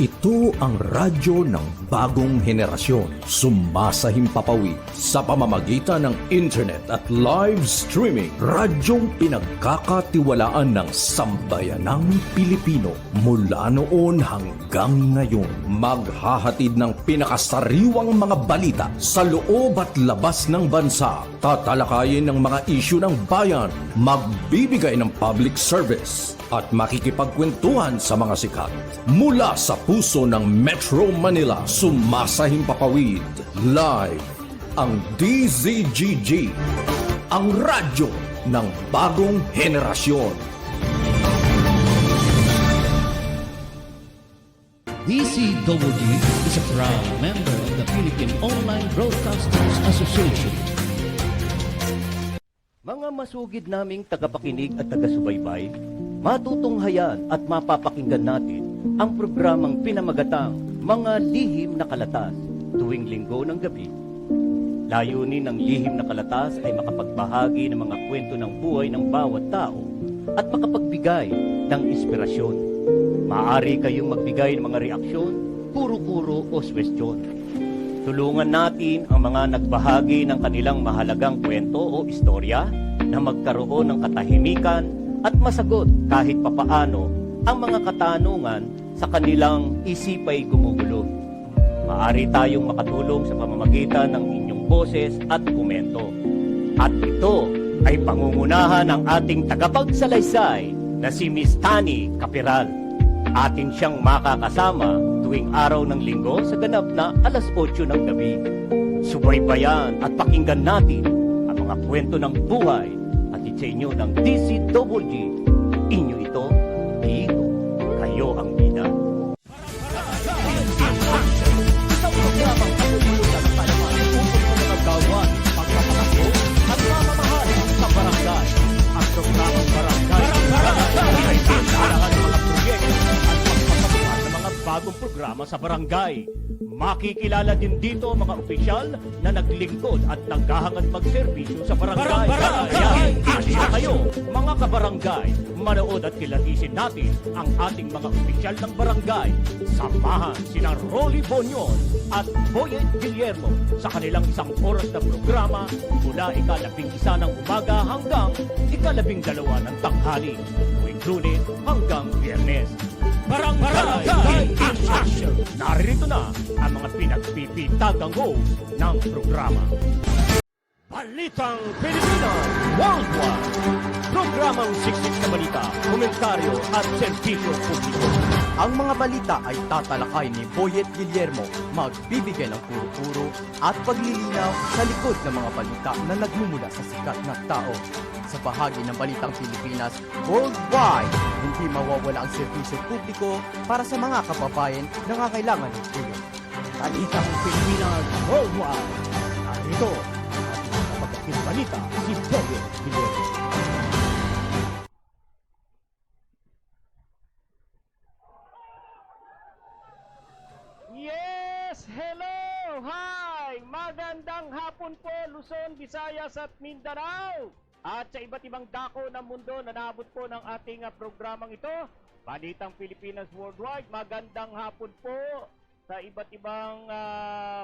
Ito ang radyo ng bagong henerasyon. Sumasahimpapawid sa pamamagitan ng internet at live streaming. Radyong pinagkakatiwalaan ng sambayanang Pilipino. Mula noon hanggang ngayon, maghahatid ng pinakasariwang mga balita sa loob at labas ng bansa. Tatalakayin ng mga isyu ng bayan. Magbibigay ng public service at makikipagkwentuhan sa mga sikat. Mula sa puso ng Metro Manila, sumasahimpapawid. Live ang DZGG, ang radyo ng bagong henerasyon. DZGG is a proud member of the Philippine Online Broadcasters Association. Mga masugid naming tagapakinig at taga-subaybay, matutunghayan at mapapakinggan natin ang programang pinamagatang Mga Lihim na Kalatas tuwing linggo ng gabi. Layunin ng Lihim na Kalatas ay makapagbahagi ng mga kwento ng buhay ng bawat tao at makapagbigay ng inspirasyon. Maaari kayong magbigay ng mga reaksyon, kuro-kuro o suwestyon. Tulungan natin ang mga nagbahagi ng kanilang mahalagang kwento o istorya na magkaroon ng katahimikan at masagot kahit papaano ang mga katanungan sa kanilang isipay gumugulo. Maaari tayong makatulong sa pamamagitan ng inyong boses at komento. At ito ay pangungunahan ng ating tagapagsalaysay na si Miss Tani Capiral. Atin siyang makakasama tuwing araw ng linggo sa ganap na 8:00 ng gabi. Subaybayan at pakinggan natin ang mga kwento ng buhay at sa inyo ng DZGG. Inyo ito, dito, kayo ang bida. Isang programang katulungan ng palaman upang sa mga gawan, pagpapakaso at mamamahal sa barangay. Ang programang barangay ay kailangan ng mga proyekto at pagpapatuhan ng mga bagong programa sa barangay. Makikilala din dito mga opisyal na naglingkod at naghahangad magserbisyo sa barangay. Kaya, halina kayo, mga kabarangay, manood at kilatisin natin ang ating mga opisyal ng barangay. Samahan sina Rolly Bonyon at Boyet Guillermo sa kanilang 1 oras na programa mula 11:00 ng umaga hanggang 12:00 ng tanghali, tuwing Lunes hanggang Biyernes. Barangay in Action! Narito na ang mga pinagpipitagang host ng programa. Balitang Pilipinas Worldwide! Programang siksik na balita, komentaryo at serbisyo publiko. Ang mga balita ay tatalakay ni Boyet Guillermo, magbibigay ng puro-puro at paglilinaw sa likod ng mga balita na nagmumula sa sikat na tao. Sa bahagi ng Balitang Pilipinas Worldwide, hindi mawawala ang serbisyo publiko para sa mga kababayan na nangangailangan ng tulong. Balitang Pilipinas Worldwide. Narito ang kapagating balita si Boyet Guillermo. Yes! Hello! Hi! Magandang hapon po Luzon, Visayas at Mindanao! At sa iba't ibang dako ng mundo na naabot po ng ating programang ito, Balitang Pilipinas Worldwide. Magandang hapon po sa iba't ibang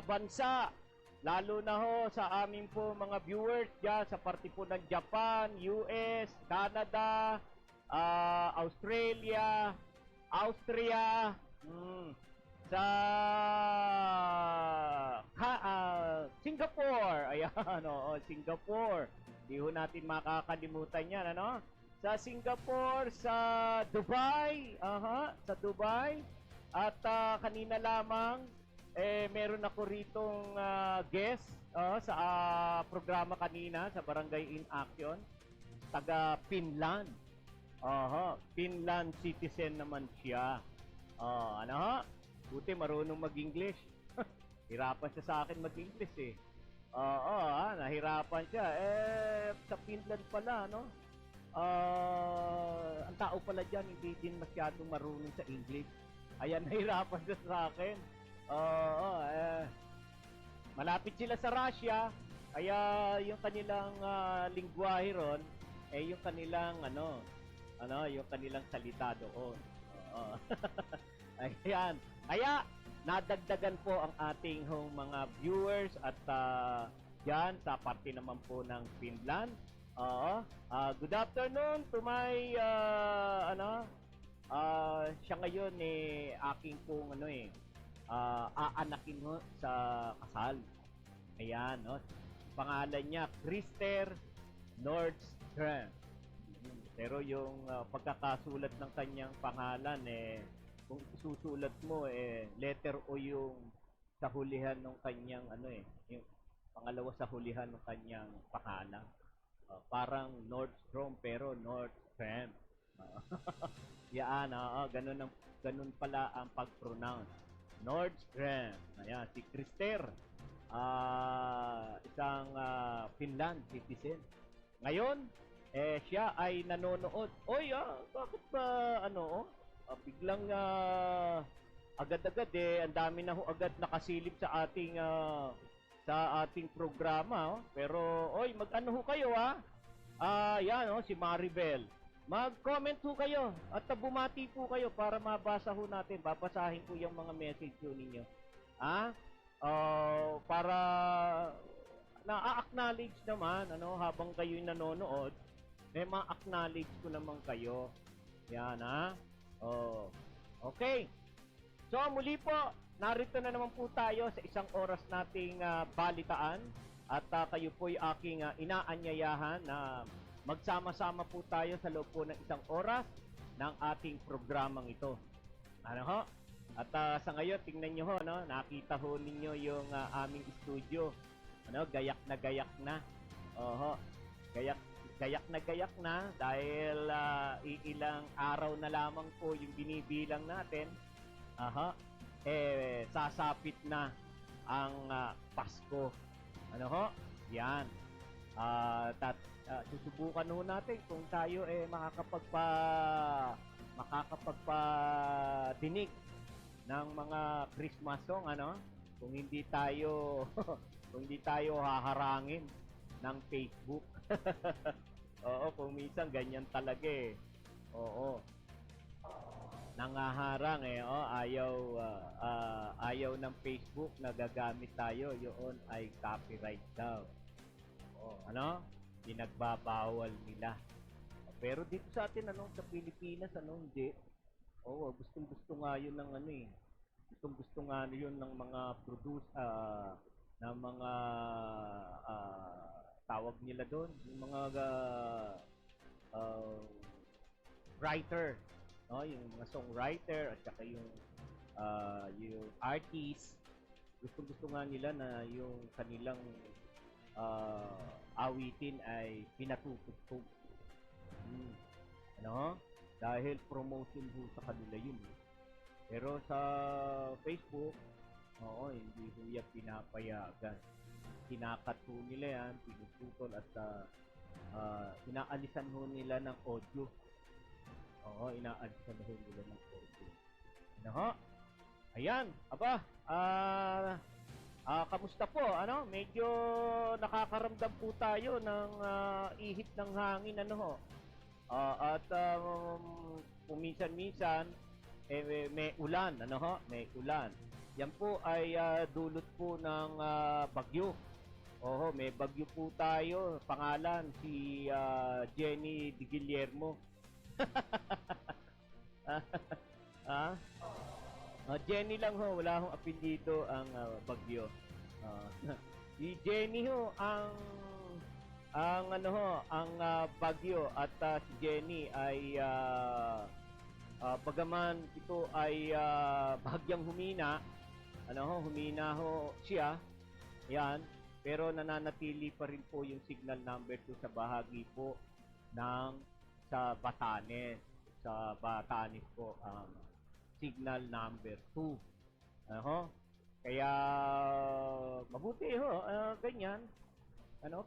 bansa. Lalo na ho sa aming po mga viewers dyan sa parte po ng Japan, US, Canada, Australia, Austria, sa Singapore. Ayan, Singapore. Hindi ho natin makakalimutan yan, ano? Sa Singapore, sa Dubai, sa Dubai. At kanina lamang, meron ako ritong guest sa programa kanina, sa Barangay in Action. Taga Finland. Finland citizen naman siya. Buti marunong mag-English. Hirapan siya sa akin mag-English eh. Nahirapan siya. Sa Finland pala, no? Ang tao pala dyan, hindi din masyadong marunong sa English. Ayan, nahirapan siya sa akin. Malapit sila sa Russia, kaya yung kanilang lingwahe ron, yung kanilang, yung kanilang salita doon. Ayan. Kaya nadagdagan po ang ating mga viewers at dyan sa parte naman po ng Finland. Oo. Good afternoon to my siya ngayon aking pong aanakin ho sa kasal. Ayan, no. Pangalan niya Krister Nordström. Pero yung pagkakasulat ng kanyang pangalan kung susulat mo letter O yung sa hulihan ng kanyang yung pangalawa sa hulihan ng kanyang pangalan. Parang Nordstrom pero Nordström. Yan, ganun pala ang pag-pronounce. Nordström. Ayan, si Krister. Isang Finland citizen. Ngayon, siya ay nanonood. Oy, bakit ba biglang agad-agad ang dami na ho agad nakasilip sa ating programa. Pero oy, mag-ano ho kayo yan si Maribel. Mag-comment ho kayo at bumati po kayo para mabasa ho natin. Babasahin ko yung mga message ho ninyo. Para na-acknowledge naman habang kayo'y nanonood, ma-acknowledge ko naman kayo. Yan okay. So muli po, narito na naman po tayo sa isang oras nating balitaan at kayo po'y aking inaanyayahan na magsama-sama po tayo sa loob po ng isang oras ng ating programang ito. At sa ngayon, tingnan nyo nakita ho ninyo yung aming studio. Gayak na gayak na. Gayak na dahil ilang araw na lamang po yung binibilang natin. Sasapit na ang Pasko. Yan. Susubukan ho natin kung tayo makakapagpadinig ng mga Christmas song kung hindi tayo kung hindi tayo haharangin ng Facebook. Oo, kung minsan ganyan talaga Oo. Nangaharang ayaw ng Facebook na gagamit tayo, yun ay copyright daw. Pinagbabawal nila. Pero dito sa atin sa Pilipinas hindi. Gustong-gusto nga yun ng Gustong-gusto nga yun ng mga ng mga tawag nila doon, yung mga writer, yung mga songwriter at saka yung artist. Gusto nga nila na yung kanilang awitin ay pinatutugtog. Dahil promotion ho sa kanila yun. Pero sa Facebook, hindi ho yan pinapayagan. Kinakat ho nila yan, pinuputol at inaalisan ho nila ng audio. Inaalisan ho nila ng audio. Ayan, kamusta po? Medyo nakakaramdam po tayo ng ihip ng hangin at kuminsan-minsan may ulan, may ulan. Yan po ay dulot po ng bagyo. May bagyo po tayo. Pangalan si Jenny De Guillermo. Jenny lang wala akong apelyido ang bagyo. Si Jenny ang bagyo at si Jenny ay bagaman ito ay bahagyang humina, humina siya, yan, pero nananatili pa rin po yung signal number 2 sa bahagi po sa Batanes po ang signal number 2. Kaya mabuti ganyan.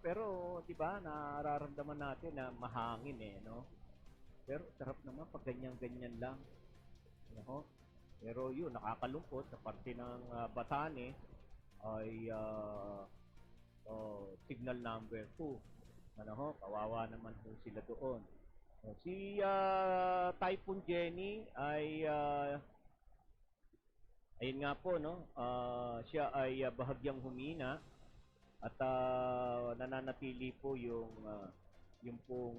Pero 'di ba nararamdaman natin na mahangin Pero sarap naman pag ganyan lang. Pero yun, nakakalungkot sa parte ng Batanes ay signal number 2. Kawawa naman po sila doon. Si Typhoon Jenny ay Ayun nga po, no? Siya ay bahagyang humina at nananatili po yung pong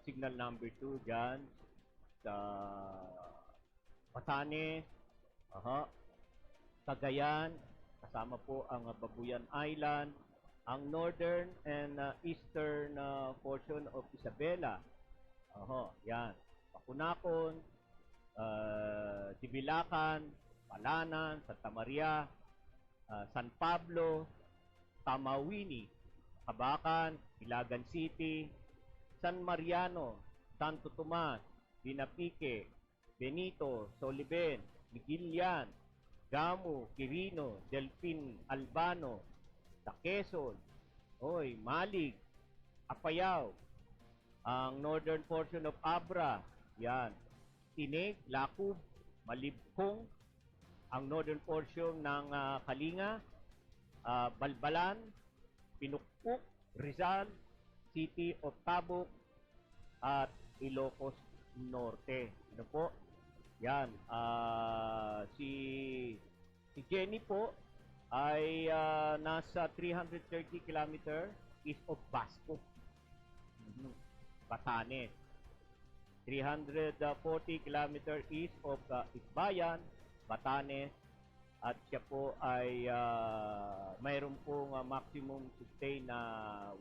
signal number 2 diyan sa Batanes, aha, Cagayan, kasama po ang Babuyan Island, ang northern and eastern portion of Isabela. Oho, yan. Pakunakon, Sibilacan, Palanan, Santa Maria, San Pablo, Tamawini, Kabakan, Ilagan City, San Mariano, Santo Tomas, Binapique, Benito, Soliben, Miguilian, Gamu, Quirino, Delfin, Albano, sa Quezon, Malig, Apayao, ang northern portion of Abra, yan, Tinig, Lakub, Malibkong, ang northern portion ng Kalinga, Balbalan, Pinukpuk, Rizal, City of Tabuk, at Ilocos Norte. Ano po? Yan. Si Jenny po ay nasa 330 km east of Basco. Batanes. 340 km east of Isbayan, Batanes. At siya po ay mayroon pong maximum sustain na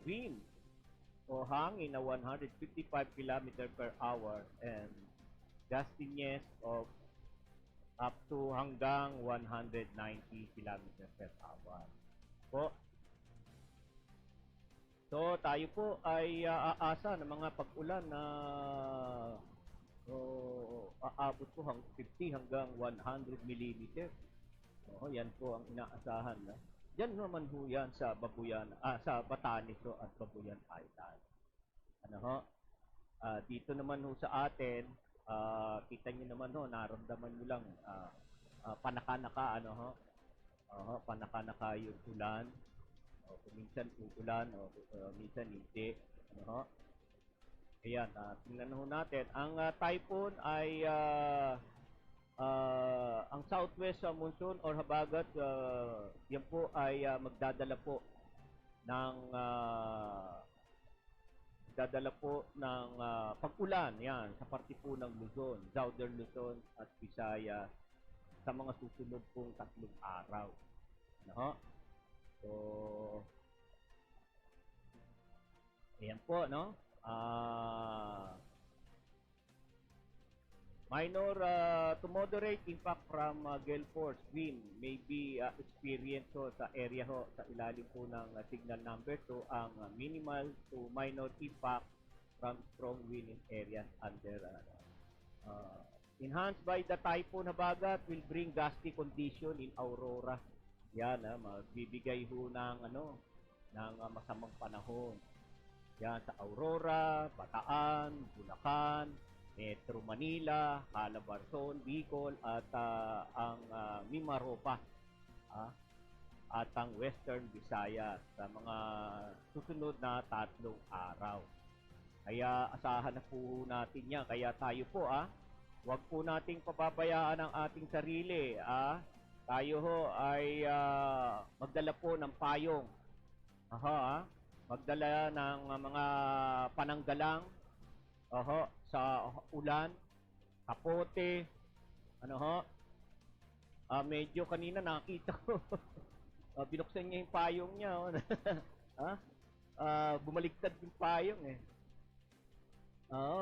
wind o hangin na 155 km per hour and gustiness of up to hanggang 190 km per hour. Po. So, tayo po ay aasa ng mga pag-ulan na aabot po 50 hanggang 100 mm. Yan po ang inaasahan na. Diyan naman ho yan sa Babuyan, sa Batanes at Babuyan Island. Ano ho? Dito naman ho sa atin, kita niyo naman ho, naramdaman niyo lang panaka-naka, ano ho? Panaka-naka yung ulan. Minsan uulan, minsan hindi. Ano ho? Ayan, tingnan ho natin. Ang typhoon ay ang southwest monsoon or habagat, yan po ay magdadala po ng pag-ulan yan sa parte po ng Luzon, Southern Luzon at Visayas sa mga susunod pong 3 araw. Ano? So, ayan po, no? Minor to moderate impact from gale force wind may be experienced sa area ho sa ilalim po ng signal number 2. Ang minimal to minor impact from strong wind in areas under enhanced by the typhoon habagat will bring gusty condition in Aurora. Yan, magbibigay ho ng ng masamang panahon. Yan sa Aurora, Bataan, Bulacan, Metro Manila, Calabarzon, Bicol, at ang Mimaropa at ang Western Visayas sa mga susunod na 3 araw. Kaya asahan na po natin yan. Kaya tayo po, huwag po nating pababayaan ang ating sarili. Tayo ho ay magdala po ng payong. Magdala ng mga pananggalang. Sa ulan, kapote, medyo kanina nakita ko, binuksan niya yung payong niya, bumaliktad yung payong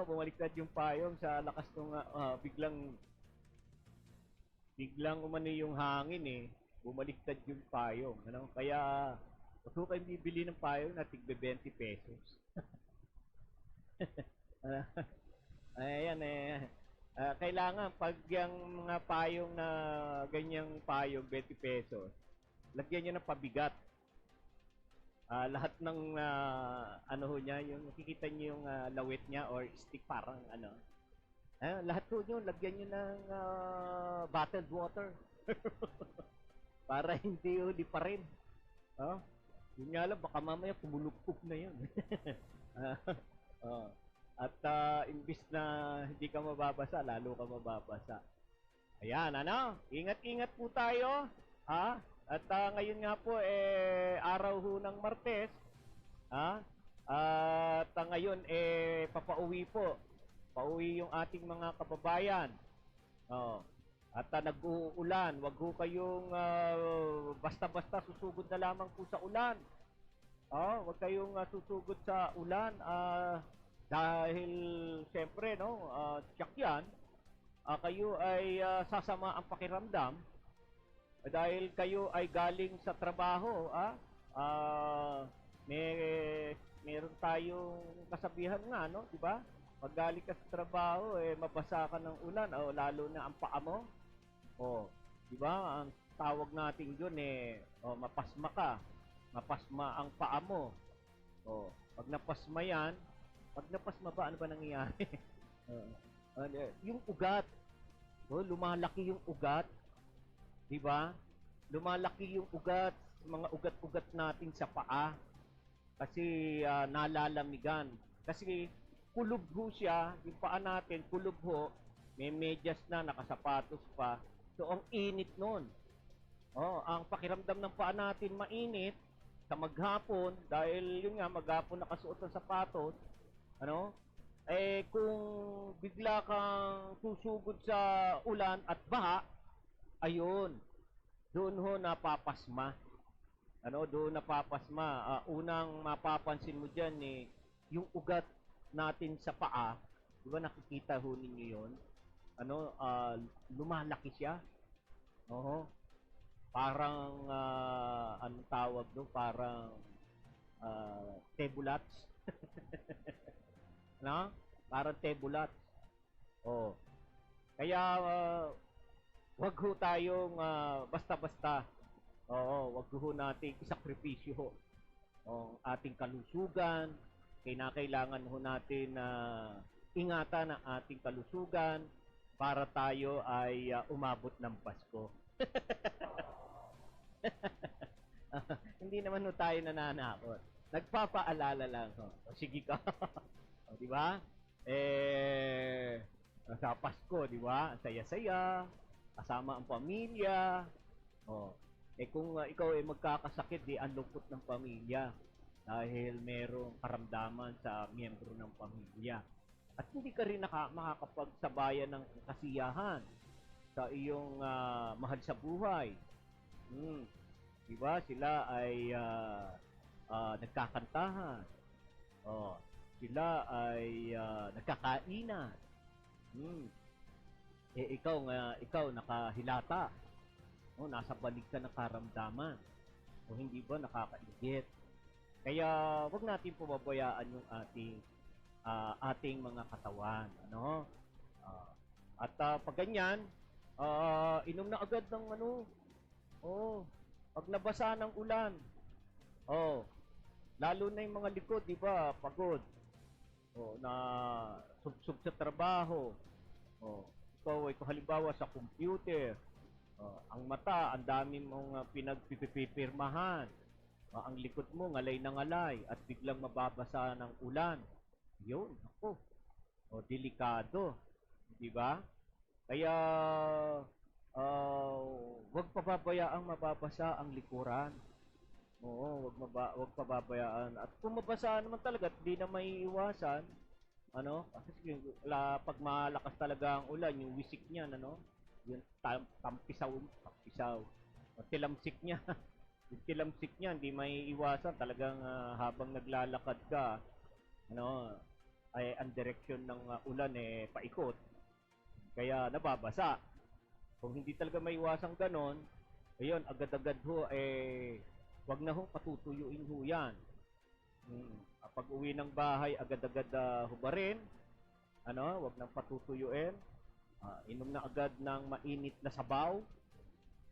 bumaliktad yung payong sa lakas ng biglang umano yung hangin bumaliktad yung payong, kaya huwag ko kayong bibili ng payong na tigbe 20 pesos. Ayan kailangan pag yung mga payong na ganyang payong 20 pesos, lagyan niyo ng pabigat. Lahat ng ho niya, yung nakikita niyo yung lawit niya or stick parang lahat po niyo lagyan niyo ng bottled water. Para hindi pa rin. Yun nga lang, baka mamaya pumulugpog na yun. At imbis na hindi ka mababasa, lalo ka mababasa. Ayan, ano? Ingat-ingat po tayo. Ha? At ngayon nga po, araw ho ng Martes. Ha? At ngayon, papauwi po. Pauwi yung ating mga kababayan. Oh. At nag-uulan. Huwag ho kayong basta-basta susugod na lamang po sa ulan. Huwag kayong susugod sa ulan. Dahil, siyempre, no, tiyak yan, kayo ay sasama ang pakiramdam dahil kayo ay galing sa trabaho. Meron tayong kasabihan nga, no, di ba? Pag galing ka sa trabaho, mabasa ka ng ulan, lalo na ang paa mo. Di ba? Ang tawag natin yun, mapasma ka. Mapasma ang paa mo. Pag napasma yan, pag napasma ba, ano ba nangyayari? Yung ugat. Lumalaki yung ugat. Di ba? Lumalaki yung ugat, mga ugat-ugat natin sa paa. Kasi nalalamigan. Kasi kulob ho siya, yung paa natin, kulob ho, may medyas na, nakasapatos pa. So, ang init nun. Ang pakiramdam ng paa natin mainit sa maghapon, dahil yun nga, maghapon nakasuot ng sapatos, kung bigla kang susugod sa ulan at baha, ayun, doon ho napapasma. Doon napapasma. Unang mapapansin mo dyan, yung ugat natin sa paa, di ba nakikita ho ninyo yun? Lumalaki siya. Parang, anong tawag doon? Parang, tebulats. Parang tebulats. Kaya, wag ho tayong basta-basta. Wag ho nating isakripisyo ang ating kalusugan. Kailangan ho natin ingatan ang ating kalusugan para tayo ay umabot ng Pasko. Hindi naman ho tayo nananakot. Nagpapaalala lang ho. Sige ka. Di ba? Sa Pasko, di ba? Saya-saya, kasama ang pamilya. Kung ikaw ay magkakasakit, di ang lungkot ng pamilya dahil merong karamdaman sa miyembro ng pamilya. At hindi ka rin makakapagsabayan ng kasiyahan sa iyong mahal sa buhay. Di ba? Sila ay nagkakantahan. Sila ay nagkakainan. Ikaw nakahilata. Nasa balik ka ng karamdaman. O hindi ba nakakaigit? Kaya wag natin pababayaan yung ating mga katawan. At pag ganyan, inom na agad ng pag nabasa ng ulan. Lalo na yung mga likod, di ba? Pagod. Na subsub sa trabaho. Ikaw ay halimbawa sa computer. Ang mata, ang dami mong pinagpipirmahan. Ang likod mo, ngalay na ngalay at biglang mababasa ng ulan. Yun, ako. Delikado. Di ba? Kaya, wag pababayaang mababasa ang likuran. Wag pababayaan. At kung mabasa naman talaga, di na may iwasan. Kasi pag malakas talaga ang ulan, yung wisik niyan, yung tampisaw, tilamsik niya. Yung tilamsik niya, hindi may iwasan. Talagang habang naglalakad ka, ay ang direksyon ng ulan paikot. Kaya nababasa. Kung hindi talaga may iwasan ganon, ayun, agad-agad ho, wag na ho patutuyuin ho yan. Pag uwi ng bahay, agad-agad hubarin. Wag nang patutuyuin. Inom na agad ng mainit na sabaw,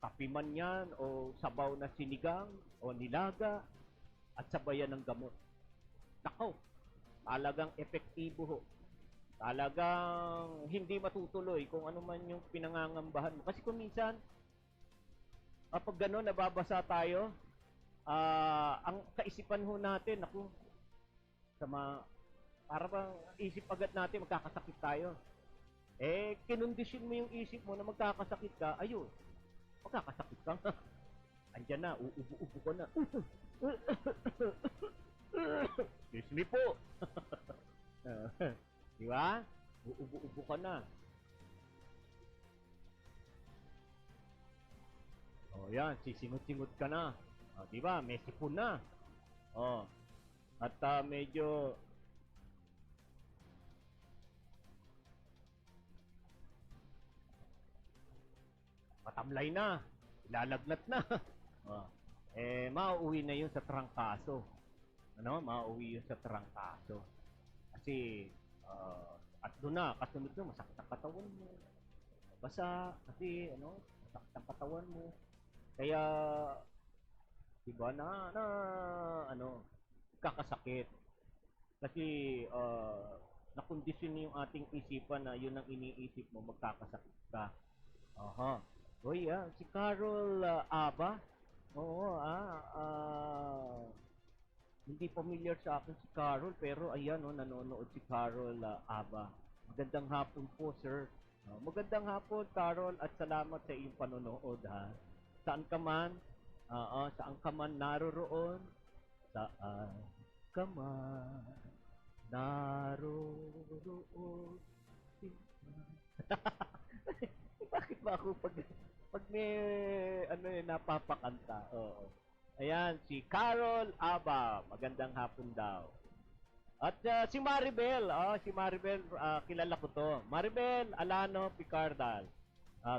kape man yan, o sabaw na sinigang, o nilaga, at sabayan ng gamot. Nako, talagang epektibo ho. Talagang hindi matutuloy kung ano man yung pinangangambahan mo. Kasi kung minsan, pag gano'n, nababasa tayo, ang kaisipan ho natin, naku, para bang isip agad natin, magkakasakit tayo. kinondisyon mo yung isip mo na magkakasakit ka, ayun, magkakasakit ka nga. Andyan na, uubo-ubo ka na. Excuse me po. Di ba? Uubo-ubo ka na. O yan, sisingot-singot ka na. O, di ba? May sipon na. O. At medyo matamlay na. Ilalagnat na. O. Mauuwi na yun sa trangkaso. Ano? Mauuwi yun sa trangkaso. Kasi, at doon na, kasunod na, masakit ang katawan mo. Basa, kasi, masakit ang katawan mo. Kaya, diba, kakasakit. Kasi, nakondisyon yung ating isipan na yun ang iniisip mo, magkakasakit ka. Aha. Uy, si Carol Aba. Oo, hindi familiar sa akin si Carol, pero ayan, nanonood si Carol Aba. Magandang hapon po, sir. Magandang hapon, Carol, at salamat sa iyong panonood, ha. Saan ka man, saan ka man naroroon, saan ka man naroroon. Bakit ba ako pag may napapakanta? Oo. Ayan, si Carol Aba. Magandang hapon daw. At si Maribel, kilala ko to. Maribel Alano Picardal.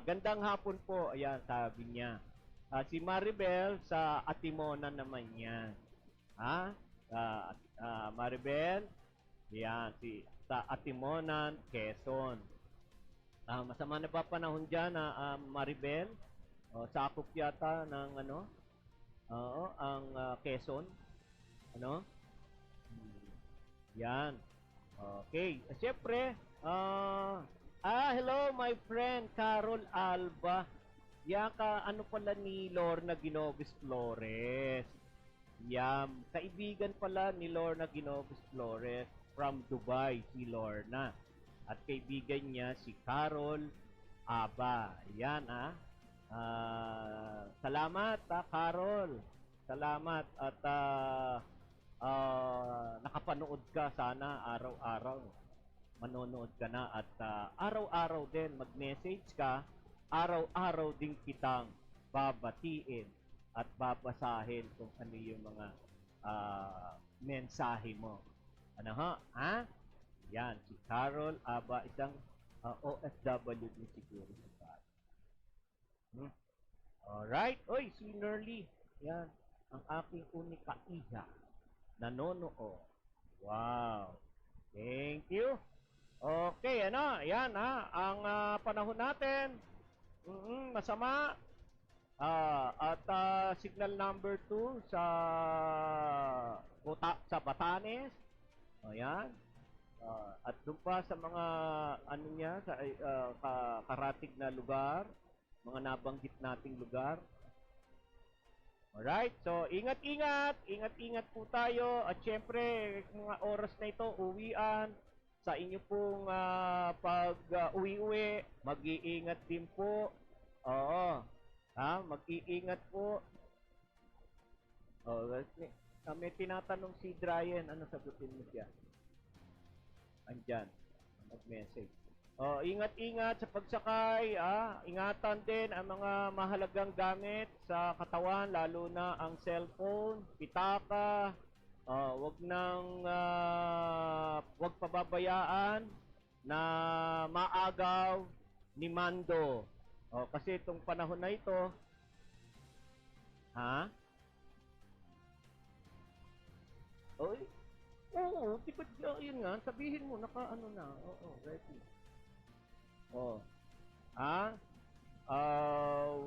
Gandang hapon po. Ayan, sabi niya. Si Maribel sa Atimonan naman yan. Maribel, yan, sa Atimonan, Quezon. Masama na ba panahon dyan, Maribel? Sakop yata ng ang Quezon. Yan. Okay. Siyempre, hello my friend Carol Alba. Yaka, pala ni Lorna Ginoves Flores. Yan. Kaibigan pala ni Lorna Ginoves Flores from Dubai, si Lorna. At kaibigan niya si Carol Aba. Yan, salamat, Carol. Salamat. At nakapanood ka sana araw-araw. Manonood ka na. At araw-araw din mag-message ka. Araw-araw din kitang babatiin at babasahin kung ano yung mga mensahe mo. Yan, si Carol Aba, isang OFW din siguro. Alright. Oy, si Nerly. Yan, ang aking unika iha. Nanonood. Wow. Thank you. Okay, yan ang panahon natin. Masama. At signal number 2 sa Batanes. Ayan. At doon pa sa mga karatig na lugar, mga nabanggit nating lugar. Alright, so ingat-ingat po tayo. At syempre, mga oras na ito, uwian, sa inyo pong pag-uwi-uwi, mag-iingat din po. Oo, mag-iingat po. May tinatanong si Dryan, ano sagutin mo siya? Andyan, mag-message. Ingat-ingat sa pagsakay, ingatan din ang mga mahalagang gamit sa katawan, lalo na ang cellphone, pitaka, wag pababayaan na maagaw ni Mando. Kasi itong panahon na ito, Oo, yun nga, sabihin mo, naka-ano na. Oo, ready.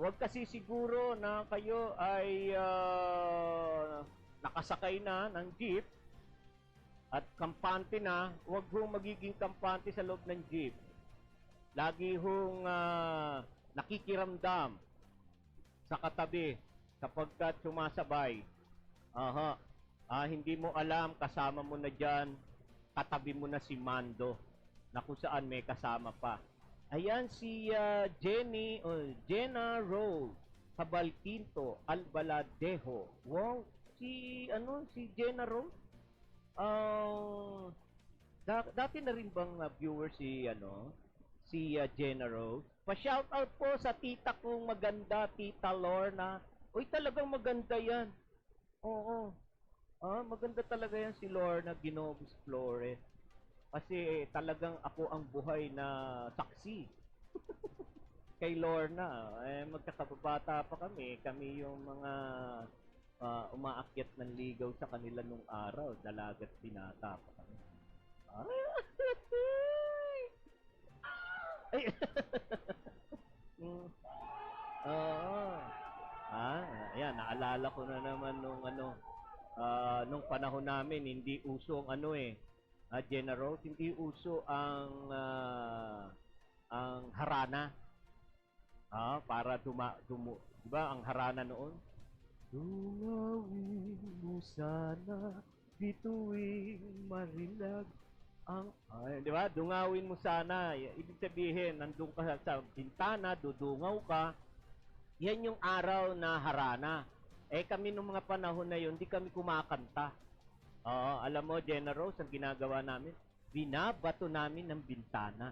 Wag kasi siguro na kayo ay nakasakay na ng jeep at kampante na, wag hong magiging kampante sa loob ng jeep. Lagi hong nakikiramdam sa katabi sapagkat sumasabay. Hindi mo alam, kasama mo na dyan, katabi mo na si Mando, na kung saan may kasama pa. Ayan si Jenna Rose Cabalquinto Albaladejo. Wow, si Jenna Rose? Dati na rin bang viewer si Jenna Rose? Pa-shoutout po sa tita kong maganda, Tita Lorna. Uy, talagang maganda 'yan. Oo. Maganda talaga 'yan si Lorna Ginobis Flores. Kasi talagang ako ang buhay na saksi kay Lorna. Magkakababata pa kami. Kami yung mga umaakyat ng ligaw sa kanila nung araw. Dalagat binata pa kami. Ay! Oo. Ayan, naalala ko na naman nung panahon namin, hindi uso ang Jenna Rose, hindi uso ang harana. Para diba ang harana noon? Dumawin mo sana, bituing marilag di ba? Dungawin mo sana. Ibig sabihin, nandun ka sa bintana, dudungaw ka. Yan yung araw na harana. Kami nung mga panahon na yun, di kami kumakanta. Alam mo, Jenna Rose, ang ginagawa namin, binabato namin ng bintana.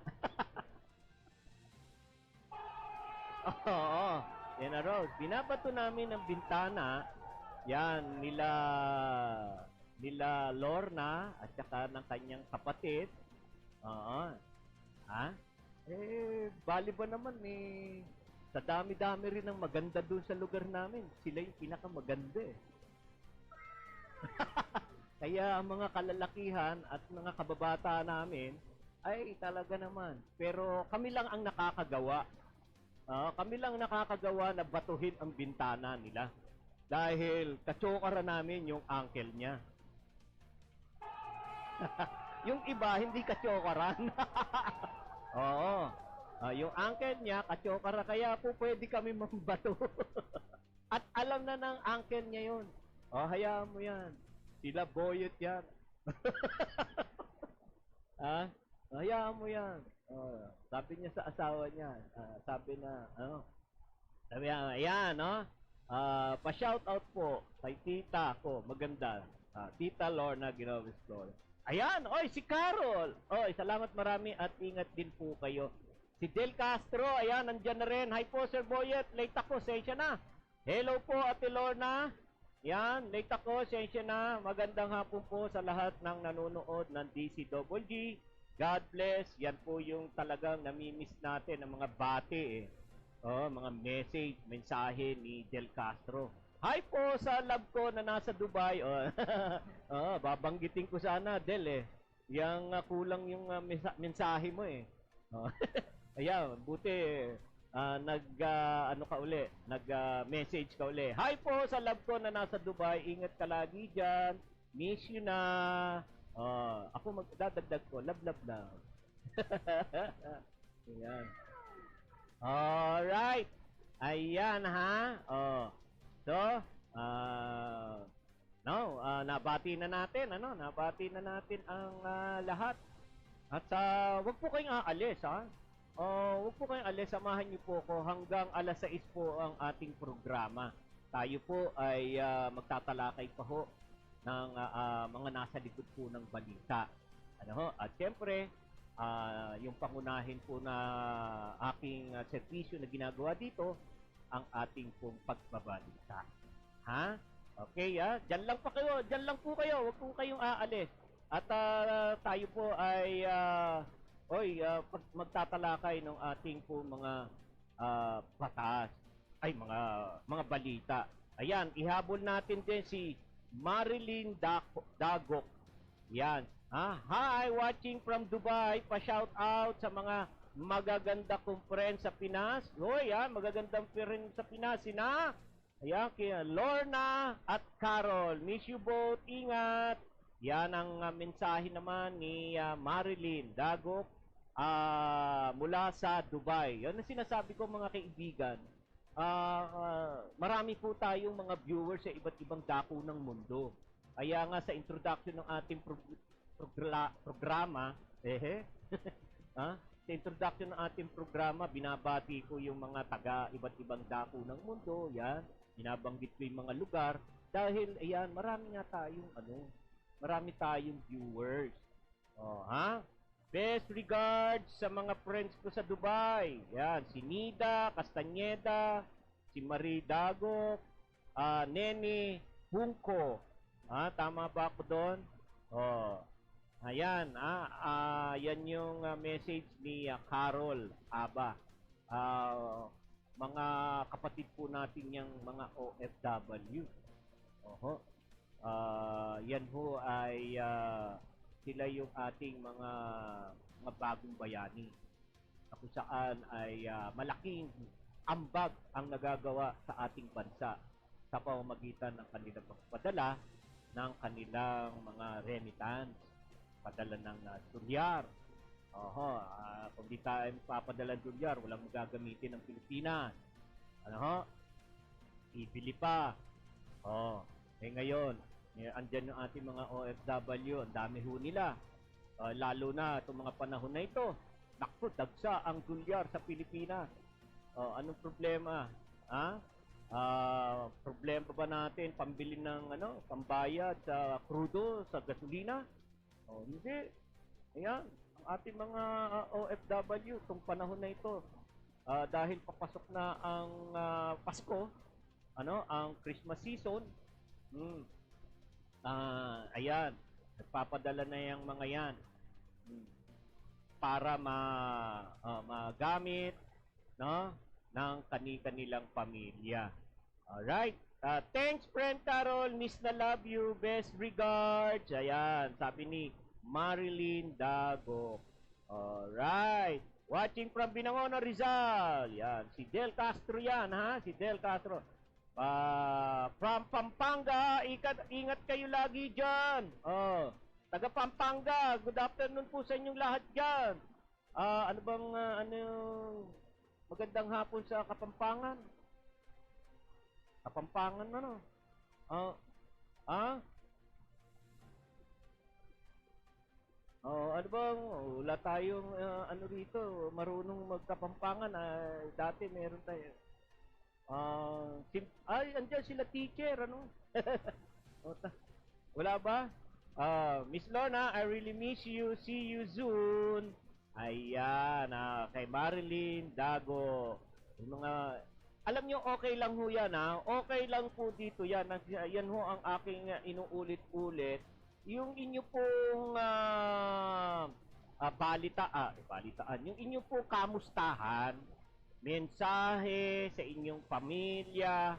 Oo, Jenna Rose, binabato namin ng bintana. Yan, nila Lorna at saka ng kanyang kapatid. Bali ba naman sa dami-dami rin ng maganda doon sa lugar namin. Sila yung pinakamaganda Kaya ang mga kalalakihan at mga kababata namin ay talaga naman. Pero kami lang ang nakakagawa. Kami lang nakakagawa na batuhin ang bintana nila. Dahil katsokara namin yung uncle niya. Yung iba, hindi katsokaran. Oo. Yung uncle niya, katsokara. Kaya po pwede kami mambato. At alam na ng uncle niya yun. Hayaan mo yan. Sila boyot yan. Hayaan mo yan. Sabi niya sa asawa niya. Sabi niya, ayan, pa-shoutout po kay tita ko. Maganda. Tita Lorna Ginobis Flores. Ayan, si Carol. Salamat marami at ingat din po kayo. Si Del Castro, ayan, nandyan na rin. Hi po, Sir Boyet. Late ako, sensya na. Hello po, Ate Lorna. Yan, late ako, sensya na. Magandang hapon po sa lahat ng nanonood ng DCWG. God bless. Yan po yung talagang namimiss natin ng mga bati mga message, mensahe ni Del Castro. Hi po sa love ko na nasa Dubai. Babanggitin ko sana, Del Yang kulang yung mensahe mo Ayan, buti nag-message ka uli. Hi po sa love ko na nasa Dubai. Ingat ka lagi dyan. Miss you na. Ako magdadagdag ko. Love na. Ayan. Alright. Ayan So, nabati na natin, nabati na natin ang lahat. At wag po kayong aalis, wag po kayong aalis, samahan niyo po ako hanggang alas 6 po ang ating programa. Tayo po ay magtatalakay pa ho ng mga nasa likod po ng balita. At siyempre, yung pangunahin po na aking serbisyo na ginagawa dito, ang ating pong pagbabalita. Okay, Diyan lang po kayo. Huwag po kayong aalis. At tayo po ay magtatalakay ng ating po mga batas, mga balita. Ayan, ihabol natin din si Marilyn Dagok. Yan. Hi, watching from Dubai. Pa-shout out sa mga magaganda kong friend sa Pinas. Magagandang friend sa Pinas. Ayan, kaya Lorna at Carol. Miss you both. Ingat. Yan ang mensahe naman ni Marilyn Dagok mula sa Dubai. Yan ang sinasabi ko mga kaibigan. Marami po tayong mga viewers sa iba't ibang dako ng mundo. Kaya nga sa introduction ng ating programa, sa introduction ng ating programa, binabati ko yung mga taga iba't ibang dako ng mundo, yan. Binabanggit ko yung mga lugar dahil ayan, marami tayong viewers. Oh, ha? Best regards sa mga friends ko sa Dubai. Yan, si Nida Castañeda, si Marie Dago, Nene Bunko. Tama ba ako doon? Oh. Ayan, yan yung message ni Carol Aba. Mga kapatid po natin yung mga OFW. Oho. Yan ho ay sila yung ating mga bagong bayani. Na kung saan ay malaking ambag ang nagagawa sa ating bansa sa pamamagitan ng kanilang pagpadala ng kanilang mga remittance. Padala ng dolyar. Kung di tayo papadala ng dolyar, walang magagamitin ng Pilipinas. Ibili pa. Ngayon, andyan yung ating mga OFW, ang dami ho nila. Lalo na itong mga panahon na ito. Naku, dagsa ang dolyar sa Pilipinas. Anong problema? Problema ba natin pambili ng pambayad sa krudo, sa gasolina? Hindi. Ayan, ang ating mga OFW itong panahon na ito, dahil papasok na ang Pasko, ang Christmas season, ayan, nagpapadala na yung mga yan para magamit ng kanilang pamilya. Alright. Thanks, friend Carol. Miss na love you. Best regards. Ayan, sabi ni Marilyn Dago. Alright. Watching from Binangonan, Rizal. Yan. Si Del Castro yan, ha? Si Del Castro. From Pampanga. Ingat kayo lagi dyan. Taga Pampanga. Good afternoon po sa inyong lahat dyan. Magandang hapon sa Kapampangan. Kapampangan ano? Ano bang wala tayong rito marunong magkapampangan. Dati meron tayo. Andiyan sila teacher wala ba? Miss Lorna, I really miss you. See you soon. Ayan, kay Marilyn Dago. Yung mga alam nyo, okay lang ho yan, Okay lang po dito yan. Yan ho ang aking inuulit-ulit. Yung inyo pong balitaan, yung inyo pong kamustahan, mensahe sa inyong pamilya,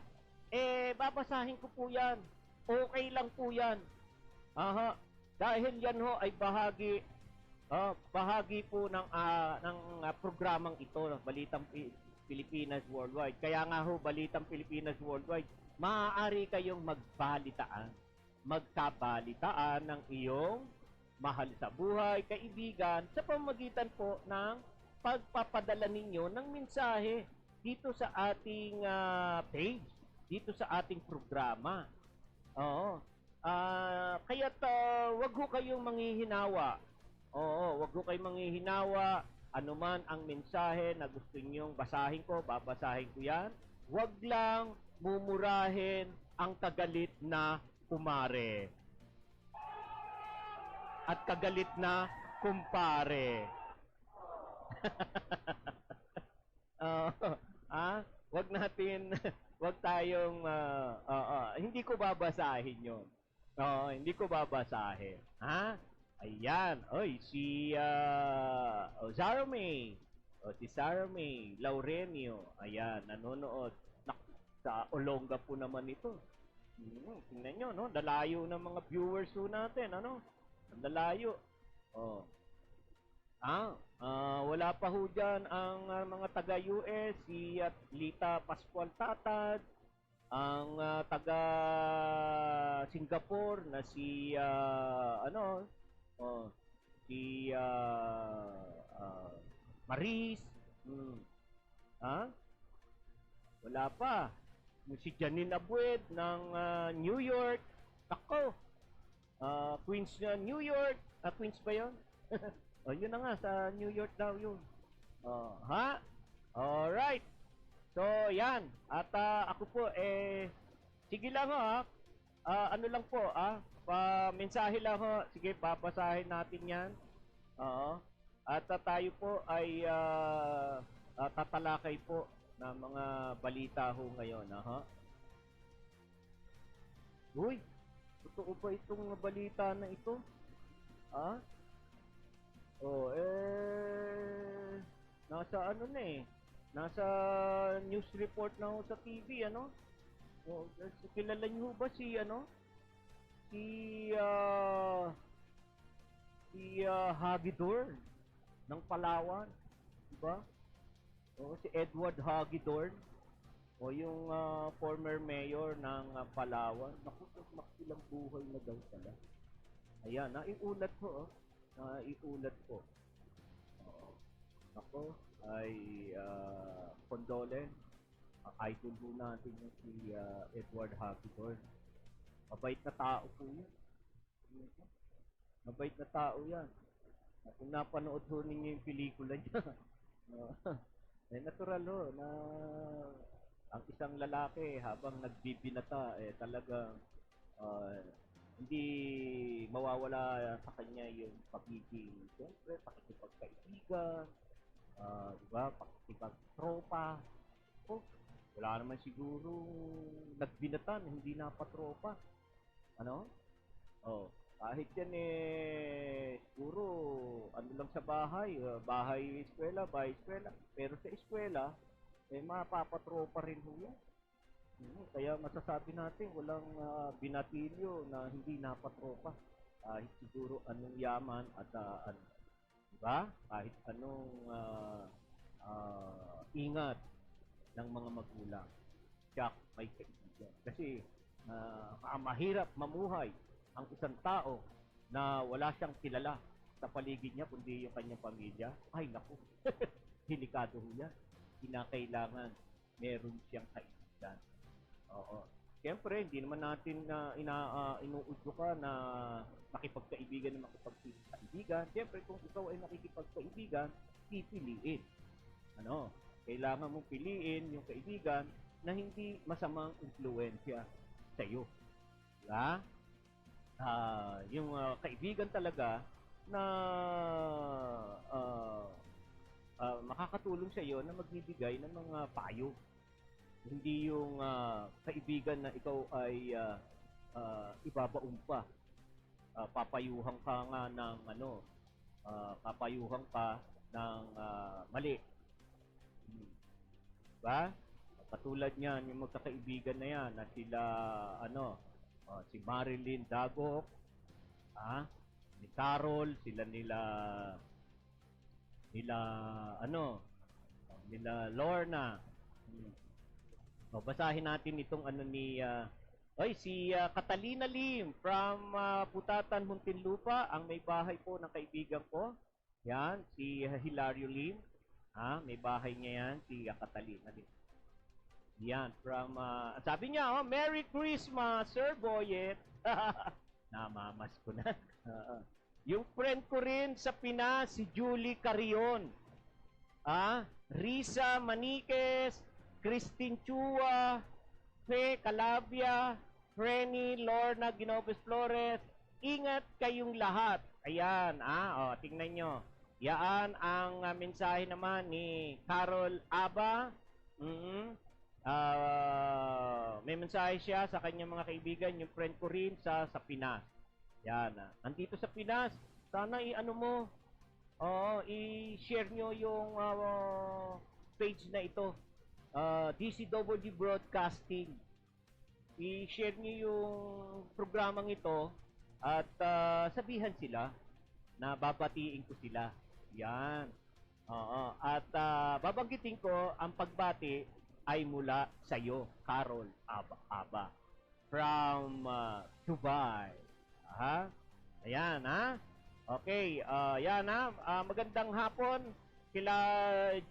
babasahin ko po yan. Okay lang po yan. Dahil yan ho ay bahagi po ng programang ito, Balitang Pilipinas Worldwide. Kaya nga ho, Balitang Pilipinas Worldwide, maaari kayong magkabalitaan ng iyong mahal sa buhay, kaibigan, sa pamamagitan po ng pagpapadala ninyo ng mensahe dito sa ating page, dito sa ating programa. Kaya't wag ho kayong manghihinawa. Wag ho kayong manghihinawa. Anuman ang mensahe na gusto nyong basahin ko, babasahin ko yan. Wag lang mumurahin ang kagalit na kumare at kagalit na kumpare. Wag tayong hindi ko babasahin 'yon. Hindi ko babasahin. Ayan. Oy, si Sarah May. Si Sarah May Laurenio. Ayan, nanonood. Sa Olonga po naman ito. Tingnan nyo, no? Dalayo ng mga viewers po natin, ano? Ang dalayo. Wala pa ho dyan ang mga taga-US, si Lita Pascual Tatad, ang taga-Singapore na si, si Maris. Wala pa. Si Janine Abued ng New York. Ako. Queens New York. Queens ba yun? Yun na nga, sa New York daw yun. Oh, ha? Alright. So, yan. At ako po, sige lang ho, ha? Ano lang po, mensahe lang ho. Sige, papasahin natin yan. Oo. At tayo po ay tatalakay po ng mga balita ho ngayon, ha? Uy, totoo ba itong balita na ito? Ha? Oh, nasa ano na nasa news report na ho sa TV, ano? Oh, kilala niyo ba si, ano? Si Hagedorn ng Palawan, di ba? O si Edward Hagedorn, o yung former mayor ng Palawan. Naku, makilang buhay na daw pala. Ayan, naiulat ko, naiulat ko. Ako ay condolence. Idol po natin yung si Edward Hagedorn. Mabait na tao po yun. Mabait na tao yan. Kung napanood ho ninyo yung pelikula niya, natural ho na ang isang lalaki habang nagbibinata, talagang hindi mawawala sa kanya yung pagiging, siyempre, pakikipagkaibigan, diba, pakikipagtropa. Wala naman siguro nagbinatan, hindi napatropa. Ano? Kahit yan siguro, ano lang sa bahay, eskwela, bahay, eskwela. Pero sa eskwela, mapapatropa rin ho yan. Kaya masasabi natin, walang binatilyo na hindi napatropa. Kahit siguro anong yaman at ano, diba? Kahit anong ingat ng mga magulang. Siya may kaibigan. Kasi mahirap mamuhay ang isang tao na wala siyang kilala sa paligid niya kundi yung kanyang pamilya. Ay naku, delikado ho yan. Kinakailangan meron siyang kaibigan. Oo. Siyempre, hindi naman natin inuudyo ka na makipagkaibigan na makipagkaibigan. Siyempre, kung ikaw ay makikipagkaibigan, pipiliin. Ano? Kailangan mong piliin yung kaibigan na hindi masamang impluensya sa iyo. Diba? Yung kaibigan talaga na makakatulong sa iyo na magbibigay ng mga payo. Hindi yung kaibigan na ikaw ay ibabaon pa. Papayuhan ka nga ng papayuhan pa ng mali. Diba? Katulad niyan, yung magkakaibigan na yan, na sila, si Marilyn Dagok, ni Carol, sila nila Lorna. Basahin natin itong si Catalina Lim from Putatan, Muntinlupa, ang may bahay po ng kaibigan ko. Yan, si Hilario Lim. May bahay niya yan, si Catalina Lim. Yan, from, sabi niya, Merry Christmas, Sir Boyet. Namamas ko na. Yung friend ko rin sa Pinas, si Julie Carion. Risa Maniquez, Christine Chua, Fe Calabia, Frenny, Lorna Ginobes Flores. Ingat kayong lahat. Ayan, tingnan nyo. Yan ang mensahe naman ni Carol Aba. May mensahe siya sa kanyang mga kaibigan, yung friend ko rin sa Pinas. Yan. Nandito sa Pinas, sana i-share nyo yung page na ito. DCWD Broadcasting. I-share nyo yung programang ito at sabihan sila na babatiin ko sila. Yan. At babanggitin ko ang pagbati ay mula sa iyo, Carol Aba from Dubai. Ayan, Okay, yan magandang hapon kila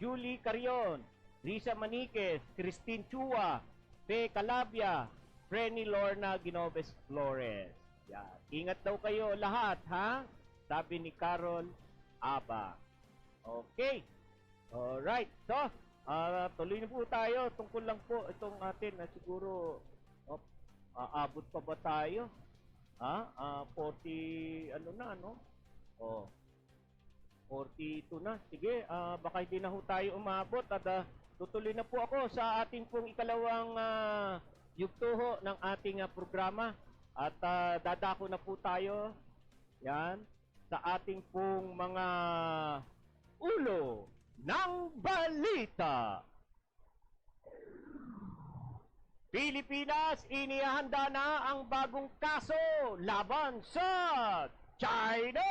Julie Carion, Risa Maniquez, Christine Chua, Fe Calabia, Frenny Lorna Ginobes Flores. Yan. Ingat daw kayo lahat, Sabi ni Carol Aba. Okay. Alright. So, tuloy na po tayo. Tungkol lang po itong atin na siguro aabot pa ba tayo? 40 ano na, no? Oh. 42 na. Sige, baka hindi na ho tayo umabot at tutuloy na po ako sa ating pong ikalawang yugto ng ating programa at dadako na po tayo yan sa ating pong mga ulo ng balita. Pilipinas inihanda na ang bagong kaso laban sa China.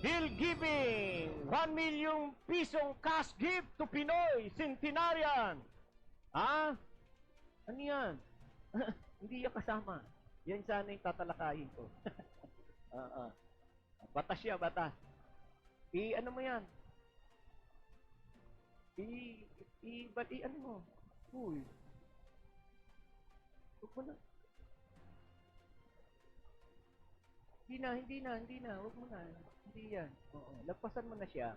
Bill giving 1 milyong pisong cash gift to Pinoy centenarian. Ano yan? Hindi yan kasama. Yan sana yung tatalakayin ko. Batas siya, batas. Ano mo yan? Ano mo? Uy. Huwag mo na. Hindi na. Huwag mo na. Hindi yan. Oo. Lagpasan mo na siya.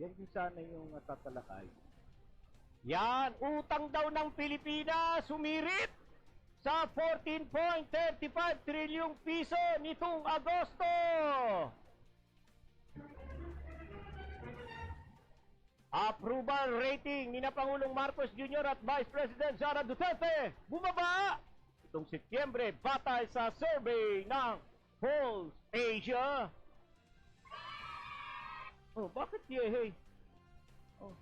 Yan yung sana yung tatalakay. Yan! Utang daw ng Pilipinas sumirit sa 14.35 trilyong piso nitong Agosto! Approval rating ni na Pangulong Marcos Jr. at Vice President Sara Duterte bumaba itong Setyembre batay sa survey ng Pulse Asia. Oh, bakit yehey? Oh.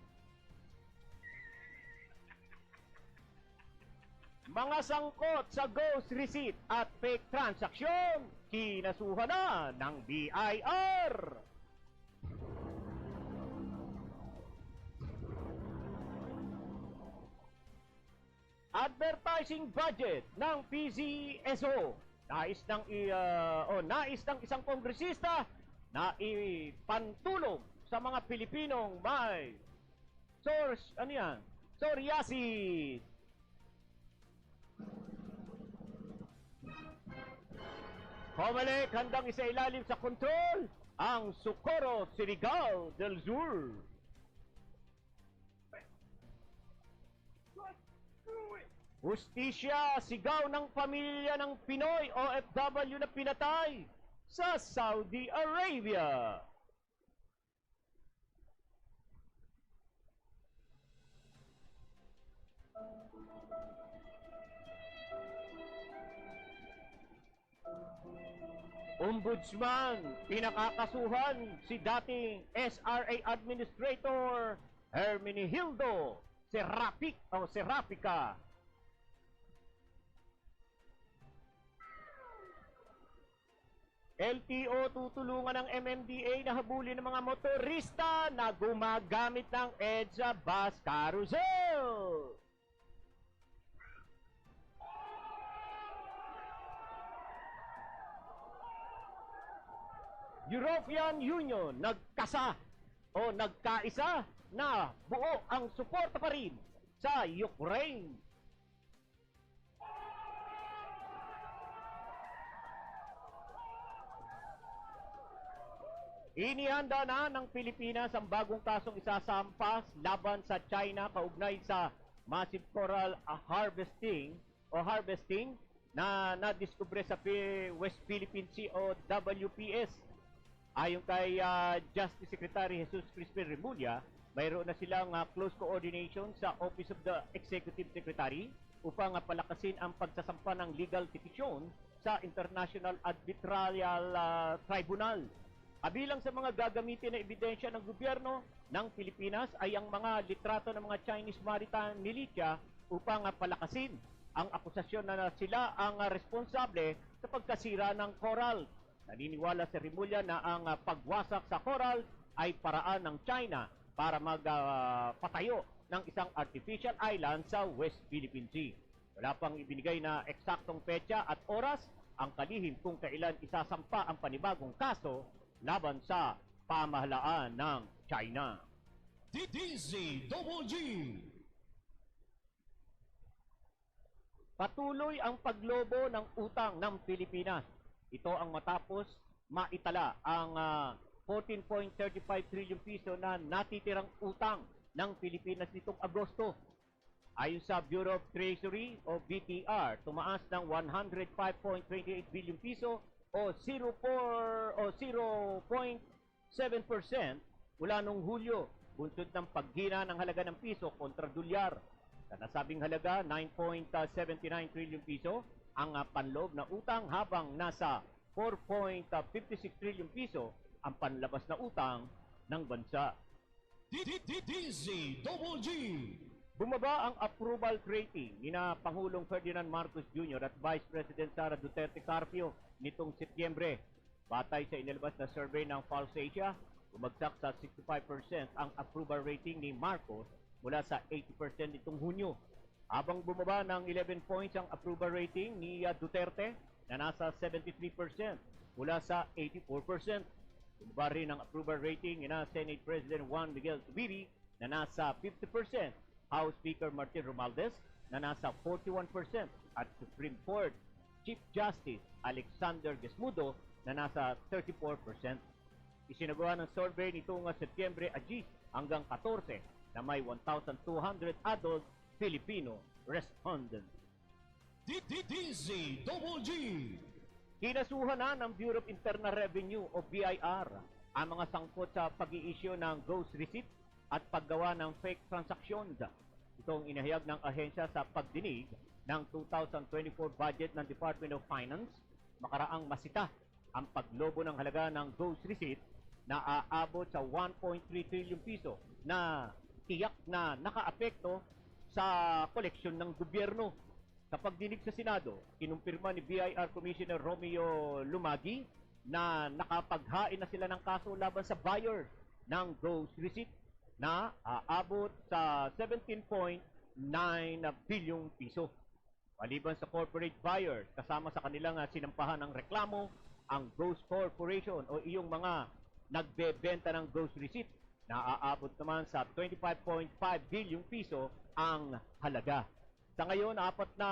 Mga sangkot sa ghost receipt at fake transaction, kinasuhan na ng BIR. Advertising budget ng PCSO. Nais ng isang kongresista na ipantulong sa mga Pilipinong may psoriasis. Comelec handang isailalim sa kontrol ang Socorro Surigao del Sur. Hustisya, sigaw ng pamilya ng Pinoy OFW na pinatay sa Saudi Arabia. Ombudsman, pinakakasuhan si dating SRA Administrator Hermenegildo Serapica. LTO tutulungan ng MMDA na habulin ng mga motorista na gumagamit ng EDSA bus carousel. European Union nagkaisa na buo ang suporta pa rin sa Ukraine. Inihanda na ng Pilipinas ang bagong kasong isasampas laban sa China kaugnay sa massive coral harvesting na nadiskubre sa West Philippine Sea o WPS. Ayon kay Justice Secretary Jesus Crispin Remulla, mayroon na silang close coordination sa Office of the Executive Secretary upang palakasin ang pagsasampa ng legal petition sa International Arbitrarial Tribunal. Kabilang sa mga gagamitin na ebidensya ng gobyerno ng Pilipinas ay ang mga litrato ng mga Chinese Maritime Militia upang palakasin ang akusasyon na sila ang responsable sa pagkasira ng coral. Naniniwala si Remulla na ang pagwasak sa coral ay paraan ng China para magpatayo ng isang artificial island sa West Philippine Sea. Wala pang ibinigay na eksaktong petsa at oras ang kalihim kung kailan isasampa ang panibagong kaso laban sa pamahalaan ng China. DZWG. Patuloy ang paglobo ng utang ng Pilipinas. Ito ang matapos maitala ang 14.35 trillion piso na natitirang utang ng Pilipinas nitong Agosto. Ayon sa Bureau of Treasury o BTR, tumaas ng 105.28 billion piso o 0.7% mula noong Hulyo, bunsod ng paghina ng halaga ng piso kontra dolyar. Sa nasabing halaga, 9.79 trillion piso ang panloob na utang, habang nasa 4.56 trillion piso ang panlabas na utang ng bansa. DZWG. Bumaba ang approval rating ni na Pangulong Ferdinand Marcos Jr. at Vice President Sara Duterte Carpio nitong Setyembre. Batay sa inilabas na survey ng Pulse Asia, bumagsak sa 65% ang approval rating ni Marcos mula sa 80% nitong Hunyo. Habang bumaba ng 11 points ang approval rating ni Duterte na nasa 73% mula sa 84%. Bumaba rin ang approval rating ni na Senate President Juan Miguel Zubiri na nasa 50%, House Speaker Martin Romualdez na nasa 41% at Supreme Court Chief Justice Alexander Gesmudo na nasa 34%. Isinagawa ng survey nitong Setyembre 10 hanggang 14 na may 1,200 adult Filipino respondents. DZWG. Kinasuhan na ng Bureau of Internal Revenue o BIR ang mga sangkot sa pag-i-issue ng ghost receipt at paggawa ng fake transactions. Itong inahayag ng ahensya sa pagdinig ng 2024 budget ng Department of Finance. Makaraang masita ang paglobo ng halaga ng ghost receipt na aabot sa 1.3 trillion piso na tiyak na nakaapekto sa koleksyon ng gobyerno. Sa pagdinig sa Senado, kinumpirma ni BIR Commissioner Romeo Lumagi na nakapaghain na sila ng kaso laban sa buyer ng ghost receipt na aabot sa 17.9 bilyong piso. Maliban sa corporate buyers, kasama sa kanilang sinampahan ng reklamo ang Ghost Corporation o iyong mga nagbebenta ng ghost receipt na aabot naman sa 25.5 bilyong piso ang halaga. Sa ngayon, 4 na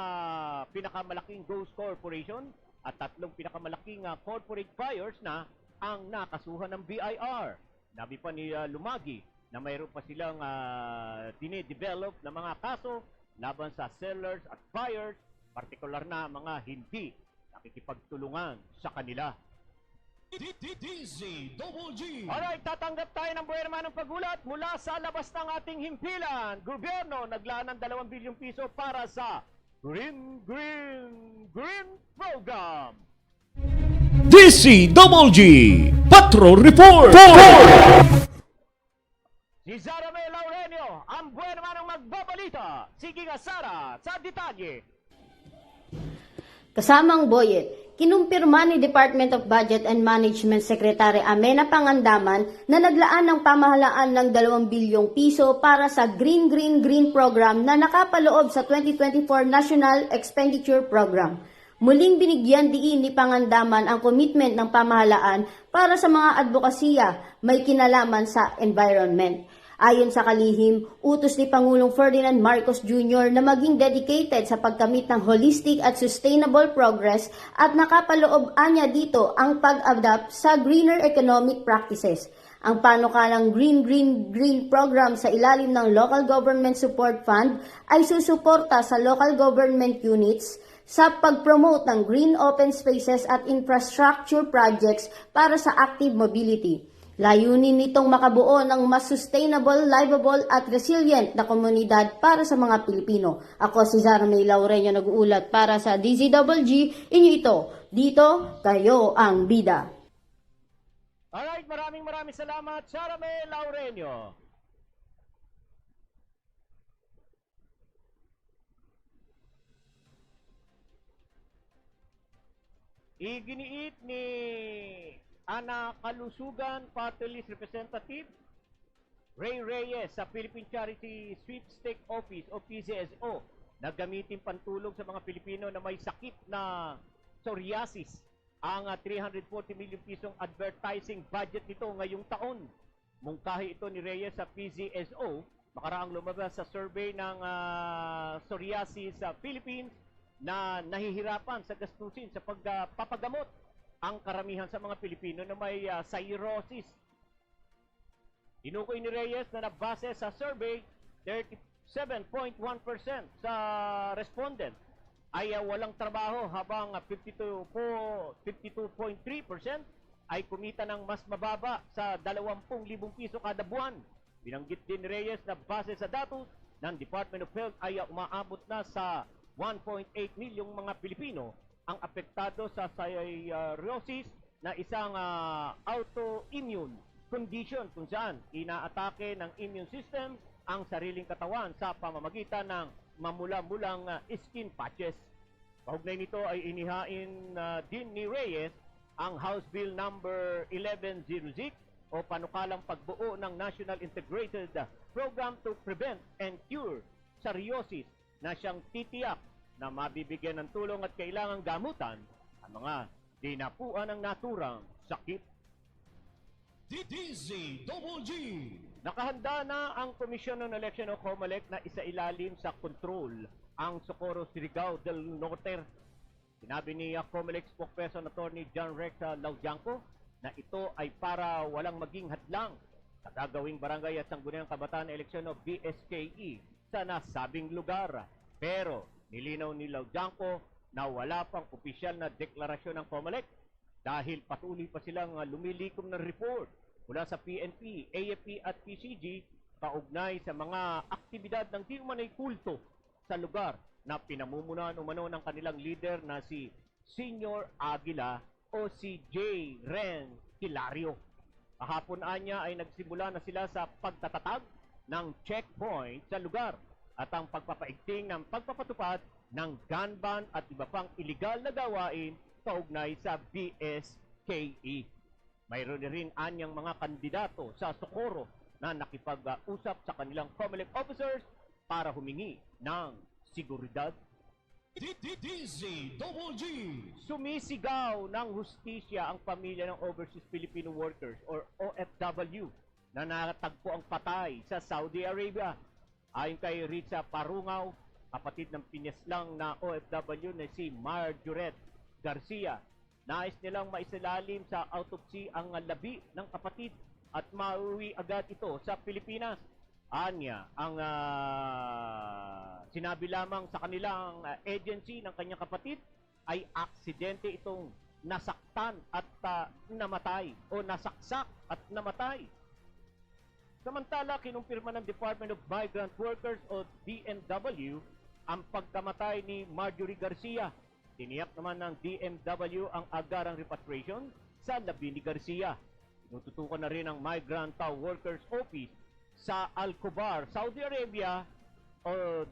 pinakamalaking ghost corporation at 3 pinakamalaking corporate buyers na ang nakasuhan ng BIR. Nabi pa ni Lumagi na mayroon pa silang dine-develop na mga kaso laban sa sellers at buyers, partikular na mga hindi nakikipagtulungan sa kanila. DZWG. Alright, tatanggap tayo ng buwan naman ng pagulat mula sa labas ng ating himpilan. Gobyerno naglaan ng 2 bilyong piso para sa Green Program. DZWG. Patrol Report. Si Zara May Laurenio, ang buwan naman ng magbabalita. Sige nga Sara, sa detalye. Kasamang Boyet, kinumpirma ni Department of Budget and Management Secretary Amena Pangandaman na naglaan ng pamahalaan ng 2 bilyong piso para sa Green Program na nakapaloob sa 2024 National Expenditure Program. Muling binigyan diin ni Pangandaman ang commitment ng pamahalaan para sa mga advokasya may kinalaman sa environment. Ayon sa kalihim, utos ni Pangulong Ferdinand Marcos Jr. na maging dedicated sa pagkamit ng holistic at sustainable progress at nakapaloob anya dito ang pag-adapt sa greener economic practices. Ang panukalang Green Program sa ilalim ng Local Government Support Fund ay susuporta sa local government units sa pag-promote ng green open spaces at infrastructure projects para sa active mobility. Layunin nitong makabuo ng mas sustainable, livable at resilient na komunidad para sa mga Pilipino. Ako si Zara May Laurenio nag-uulat para sa DZWG. Inyo ito, dito kayo ang bida. Alright, maraming salamat, Sara May Laurenio. Iginiit ni Ana Kalusugan Party List Representative Ray Reyes sa Philippine Charity Sweepstake Office o PCSO na gamitin pantulong sa mga Pilipino na may sakit na psoriasis ang 340 million pisong advertising budget nito ngayong taon. Mungkahi ito ni Reyes sa PCSO makaraang lumabas sa survey ng psoriasis sa Philippines na nahihirapan sa gastusin sa pagpapagamot ang karamihan sa mga Pilipino na may cirrhosis. Tinukoy ni Reyes na nabase sa survey, 37.1% sa respondent ay walang trabaho habang 52.3% ay kumita ng mas mababa sa 20,000 piso kada buwan. Binanggit din ni Reyes na base sa datos ng Department of Health ay umaabot na sa 1.8 milyong mga Pilipino ang apektado sa cirrhosis na isang autoimmune condition kung saan inaatake ng immune system ang sariling katawan sa pamamagitan ng mamula-mulang skin patches. Kaugnay nito ay inihain din ni Reyes ang House Bill number 1106 o panukalang pagbuo ng National Integrated Program to Prevent and Cure Cirrhosis na siyang titiyak na mabibigyan ng tulong at kailangang gamutan ang mga dinapuan ng naturang sakit. DZGG. Nakahanda na ang Komisyon ng Election o COMELEC na isailalim sa kontrol ang Socorro Surigao del Norte. Sinabi ni COMELEC spokesperson Attorney John Rex Laudianco na ito ay para walang maging hadlang sa gagawing barangay at sangguniang kabataan na eleksyon o BSKE sa nasabing lugar. Pero nilinaw ni Laudianco na wala pang opisyal na deklarasyon ng COMELEC dahil patuloy pa silang lumilikom ng report mula sa PNP, AFP at PCG kaugnay sa mga aktibidad ng di umanay kulto sa lugar na pinamumunuan umano ng kanilang leader na si Senior Aguila o si J. Ren Hilario. Kahapon anya ay nagsimula na sila sa pagtatatag ng checkpoint sa lugar at ang pagpapaigting ng pagpapatupad ng gun ban at iba pang iligal na gawain kaugnay sa BSKE. Mayroon rin anyang mga kandidato sa Socorro na nakipag-usap sa kanilang COMELEC officers para humingi ng seguridad. DZGG. Sumisigaw ng hustisya ang pamilya ng Overseas Filipino Workers or OFW na natagpo ang patay sa Saudi Arabia. Ayon kay Riza Parungaw, kapatid ng pinyaslang na OFW na si Marjoret Garcia, nais nilang maisilalim sa autopsy ang labi ng kapatid at mauwi agad ito sa Pilipinas. Anya, ang sinabi lamang sa kanilang agency ng kanyang kapatid ay aksidente itong nasaktan at namatay o nasaksak at namatay. Samantala, kinumpirma ng Department of Migrant Workers o DMW ang pagkamatay ni Marjorie Garcia. Tiniyak naman ng DMW ang agarang repatriation sa labi ni Garcia. Tinututukan na rin ang Migrant Workers Office sa Al-Khobar, Saudi Arabia o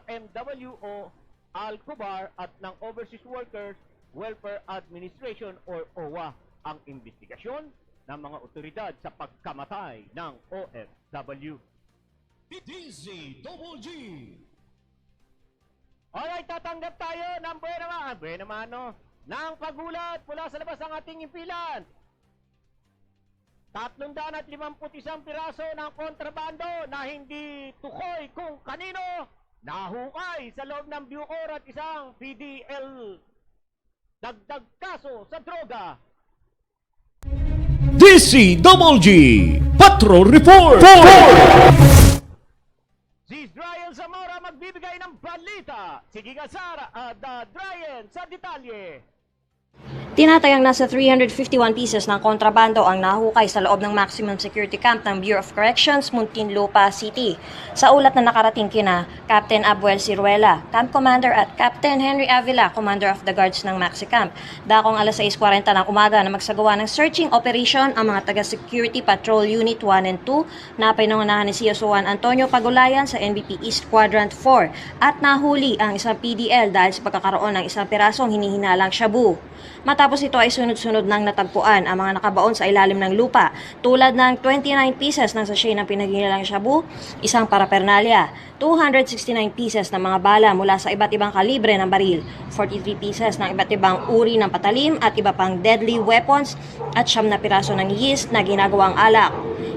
MWO Al-Khobar at ng Overseas Workers Welfare Administration or OWA ang investigasyon ng mga otoridad sa pagkamatay ng OFW. DZGG. Alright, tatanggap tayo ng buena mano ng pagulat mula sa labas ng ating impilan. 351 piraso ng kontrabando na hindi tukoy kung kanino nahukay sa loob ng Bucor at isang PDL dagdag kaso sa droga. DZGG. Patrol Report. Si Dryan Zamora magbibigay ng balita. Sige ka, Sara, Dryan, sa detalye. Tinatayang nasa 351 pieces ng kontrabando ang nahukay sa loob ng Maximum Security Camp ng Bureau of Corrections, Muntinlupa City. Sa ulat na nakarating kina Captain Abuel Ciruela, Camp Commander at Captain Henry Avila, Commander of the Guards ng Maxi Camp. Dakong alas 6:40 ng umaga na magsagawa ng searching operation ang mga taga-Security Patrol Unit 1 and 2 na pinangunahan ni CS Juan Antonio Pagulayan sa NBP East Quadrant 4 at nahuli ang isang PDL dahil sa pagkakaroon ng isang pirasong hinihinalang shabu. Matapos ito ay sunod-sunod nang natagpuan ang mga nakabaon sa ilalim ng lupa tulad ng 29 pieces ng sachet ng pinaghihinalang shabu, isang paraphernalia, 269 pieces ng mga bala mula sa iba't ibang kalibre ng baril, 43 pieces ng iba't ibang uri ng patalim at iba pang deadly weapons at 9 na piraso ng yeast na ginagawang alak.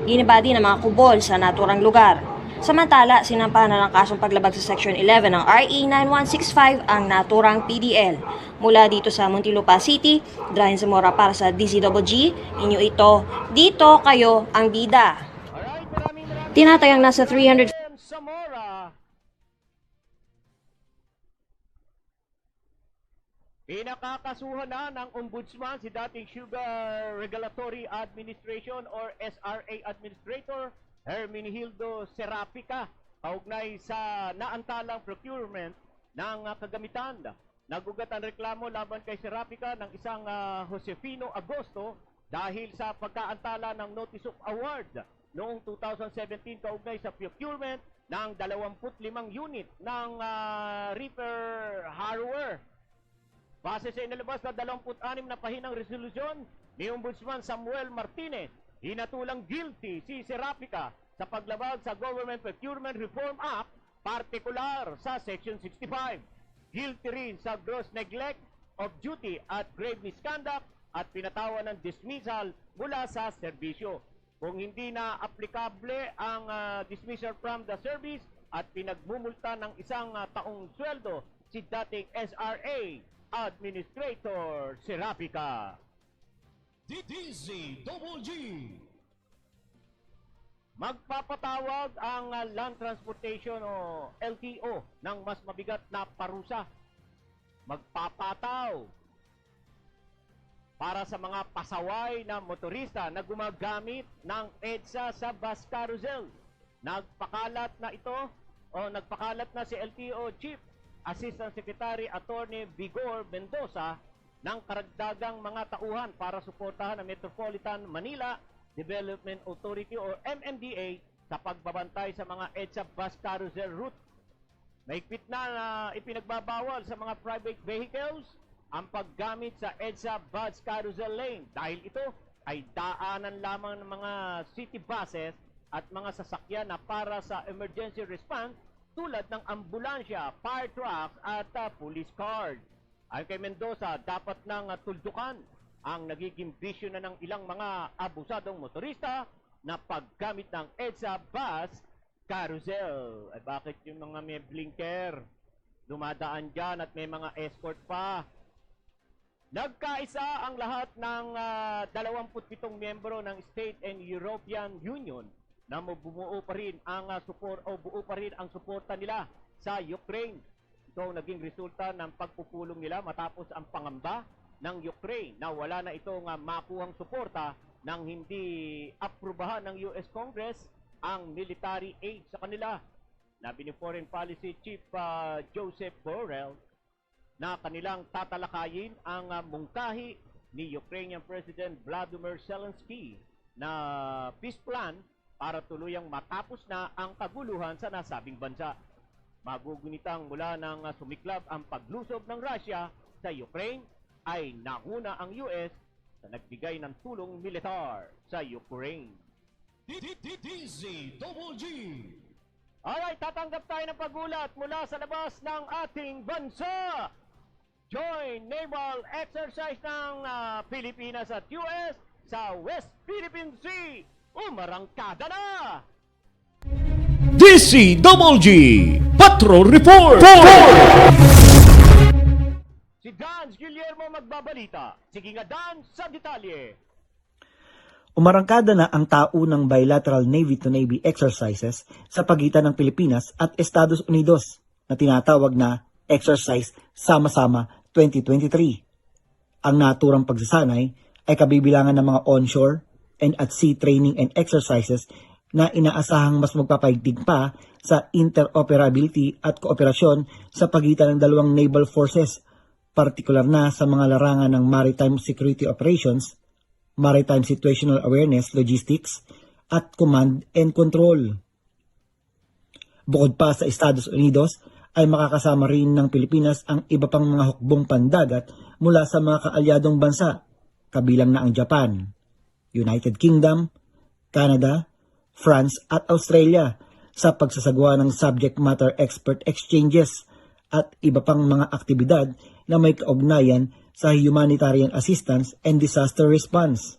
Ginibadi ng mga kubol sa naturang lugar. Samantala, sinampahan na ng kasong paglabag sa Section 11 ng RE 9165 ang naturang PDL. Mula dito sa Muntinlupa City, Brian Zamora para sa DZWG, inyo ito, dito kayo ang bida. Alright, maraming Tinatayang nasa 300 Zamora. Pinakakasuhan na ng Ombudsman si dating Sugar Regulatory Administration or SRA Administrator Hermenegildo Serapica kaugnay sa naantalang procurement ng kagamitan. Nagugat ang reklamo laban kay Serapica ng isang Josefino Agosto dahil sa pagkaantala ng Notice of Award noong 2017 kaugnay sa procurement ng 25 unit ng reaper harrower. Base sa inalabas na 26 na pahinang resolusyon ni Ombudsman Samuel Martinez, hinatulang guilty si Serapica sa paglabag sa Government Procurement Reform Act, partikular sa Section 65. Guilty rin sa gross neglect of duty at grave misconduct at pinatawan ng dismissal mula sa serbisyo. Kung hindi na aplikable ang dismissal from the service at pinagmumulta ng isang taong sweldo si dating SRA Administrator Serapica. DZWG. Magpapatawag ang Land Transportation o LTO ng mas mabigat na parusa. Magpapataw para sa mga pasaway na motorista na gumagamit ng EDSA sa bus carousel. Nagpakalat na si LTO Chief Assistant Secretary Attorney Vigor Mendoza ng karagdagang mga tauhan para suportahan ang Metropolitan Manila Development Authority o MMDA sa pagbabantay sa mga EDSA bus carousel route. Mahigpit na ipinagbabawal sa mga private vehicles ang paggamit sa EDSA bus carousel lane dahil ito ay daanan lamang ng mga city buses at mga sasakyan na para sa emergency response tulad ng ambulansya, fire trucks at police cars. Ayon kay Mendoza, dapat nang tuldukan ang nagiging bisyo na ng ilang mga abusadong motorista na paggamit ng EDSA bus carousel. Ay bakit yung mga may blinker dumadaan dyan at may mga escort pa? Nagkaisa ang lahat ng 27 miyembro ng State and European Union na bumuo pa rin ang buo pa rin ang suporta nila sa Ukraine. Ito ang naging resulta ng pagpupulong nila matapos ang pangamba ng Ukraine na wala na itong makuhang suporta nang hindi aprubahan ng US Congress ang military aid sa kanila. Nabi ni Foreign Policy Chief Joseph Borrell na kanilang tatalakayin ang mungkahi ni Ukrainian President Vladimir Zelensky na peace plan para tuluyang matapos na ang kaguluhan sa nasabing bansa. Magugunitang mula ng sumiklab ang paglusob ng Russia sa Ukraine ay nauna ang US sa nagbigay ng tulong militar sa Ukraine. DZWG. Alright, tatanggap tayo ng pagulat mula sa labas ng ating bansa. Joint naval exercise ng Pilipinas at US sa West Philippine Sea. Umarangkada na! DZWG. Patrol Report. Si Dans Guillermo magbabalita. Sige nga Dan sa detalye. Umarangkada na ang taunang bilateral Navy-to-Navy exercises sa pagitan ng Pilipinas at Estados Unidos na tinatawag na Exercise Sama-Sama 2023. Ang naturang pagsasanay ay kabibilangan ng mga onshore and at sea training and exercises na inaasahang mas magpapaigting pa sa interoperability at kooperasyon sa pagitan ng dalawang naval forces, partikular na sa mga larangan ng maritime security operations, maritime situational awareness, logistics, at command and control. Bukod pa sa Estados Unidos, ay makakasama rin ng Pilipinas ang iba pang mga hukbong pandagat mula sa mga kaalyadong bansa, kabilang na ang Japan, United Kingdom, Canada, France at Australia sa pagsasagawa ng subject matter expert exchanges at iba pang mga aktibidad na may kaugnayan sa humanitarian assistance and disaster response.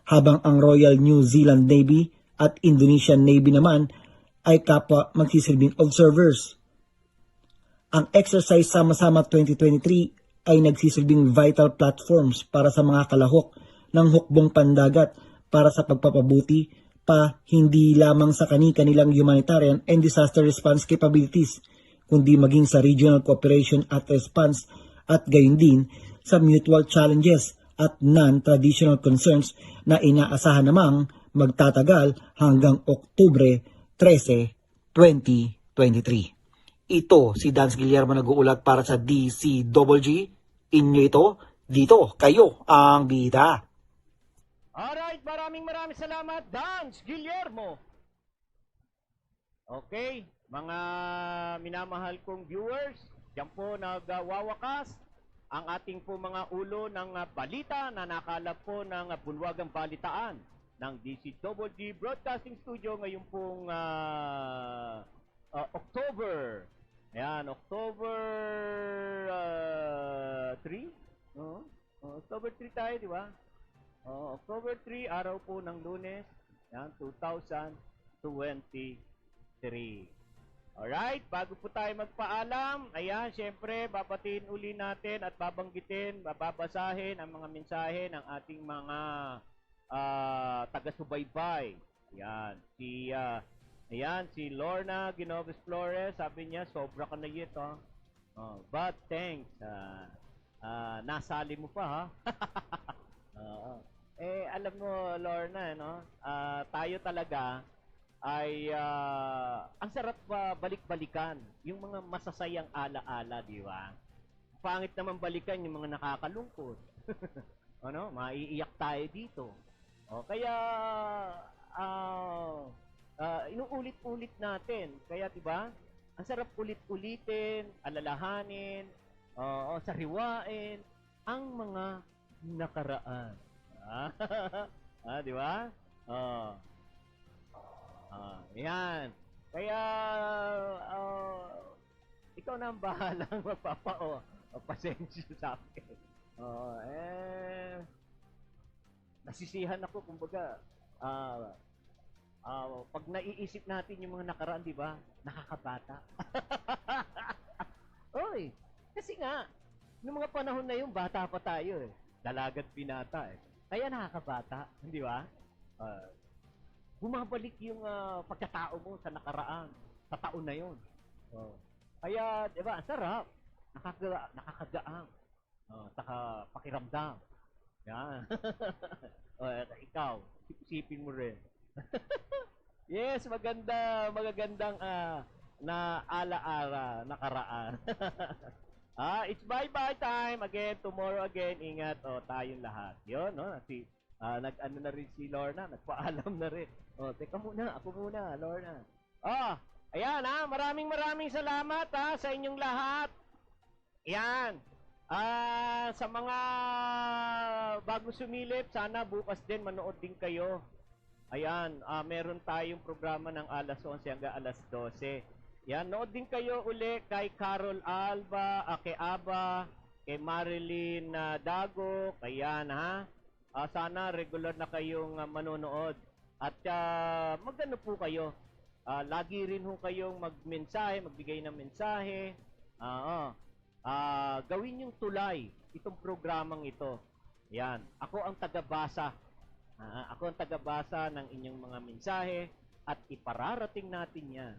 Habang ang Royal New Zealand Navy at Indonesian Navy naman ay kapwa magsisilbing observers. Ang Exercise Sama-Sama 2023 ay nagsisilbing vital platforms para sa mga kalahok ng hukbong pandagat para sa pagpapabuti pa hindi lamang sa kani-kanilang humanitarian and disaster response capabilities, kundi maging sa regional cooperation at response at gayon din sa mutual challenges at non-traditional concerns na inaasahan namang magtatagal hanggang Oktubre 13, 2023. Ito si Dance Guillermo nag-uulat para sa DCWG. Inyo ito, dito kayo ang bida. Alright, maraming salamat, Dance Guillermo. Okay, mga minamahal kong viewers, diyan po nagwawakas ang ating po mga ulo ng balita na nakalap po ng Bulwagang Balitaan ng DCWG Broadcasting Studio ngayon pong October. Ayan, October 3? October 3 tayo, di ba? October 3, araw po ng Lunes, yan, 2023. Alright, bago po tayo magpaalam, ayan, syempre, babatiin uli natin at babanggitin, babasahin ang mga mensahe ng ating mga taga-subaybay. Ayan, si Lorna Ginoves Flores, sabi niya, sobra ka na yit, oh. But thanks, nasali mo pa, ha? Alam mo, Lorna, no? Tayo talaga ay ang sarap balik-balikan yung mga masasayang ala-ala, di ba? Pangit naman balikan yung mga nakakalungkot. Ano? Maiiyak tayo dito. Kaya inuulit-ulit natin. Kaya, di ba? Ang sarap ulit-ulitin, alalahanin, sariwain ang mga nakaraan. Di ba? Yan. Kaya, ikaw na ang bahalang pasensya sa akin. Nasisihan ako, kumbaga, pag naiisip natin yung mga nakaraan, di ba? Nakakabata. Oy, kasi nga, noong mga panahon na yun, bata pa tayo eh. Dalagat binata eh. Kaya nakakabata, di ba? Bumabalik yung pagkatao mo sa nakaraan, sa taon na yun. Kaya, di ba, ang sarap. Nakakagaan. Saka pakiramdam. Yan. Ikaw, isipin mo rin. Yes, magagandang na ala-ala, nakaraan. It's bye-bye time. Again, tomorrow again. Ingat tayong lahat. Yun, no? Nag-ano na rin si Lorna, nagpaalam na rin. Teka muna, ako muna, Lorna. Ayan maraming salamat sa inyong lahat. Ayan. Sa mga bagong sumilip, sana bukas din manood din kayo. Ayan, meron tayong programa ng alas 11 hanggang alas 12. Yan, nood din kayo uli kay Carol Alba, kay Aba, kay Marilyn Dago, kay Yan, ha? Sana regular na kayong manonood. At magano po kayo. Lagi rin ho kayong magmensahe, magbigay ng mensahe. Gawin yung tulay itong programang ito. Yan, ako ang tagabasa. Ako ang tagabasa ng inyong mga mensahe at ipararating natin yan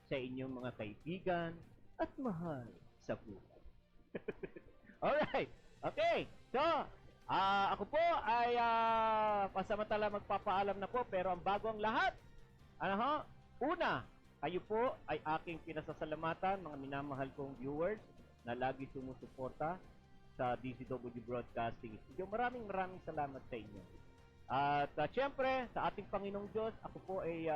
sa inyong mga kaibigan at mahal sa buhay. Alright. Okay. So, ako po ay pasamantala magpapaalam na po, pero ang bago ang lahat, una, kayo po ay aking pinasasalamatan, mga minamahal kong viewers na lagi sumusuporta sa DCWG Broadcasting Studio. Maraming salamat sa inyo. At syempre, sa ating Panginoong Diyos, ako po ay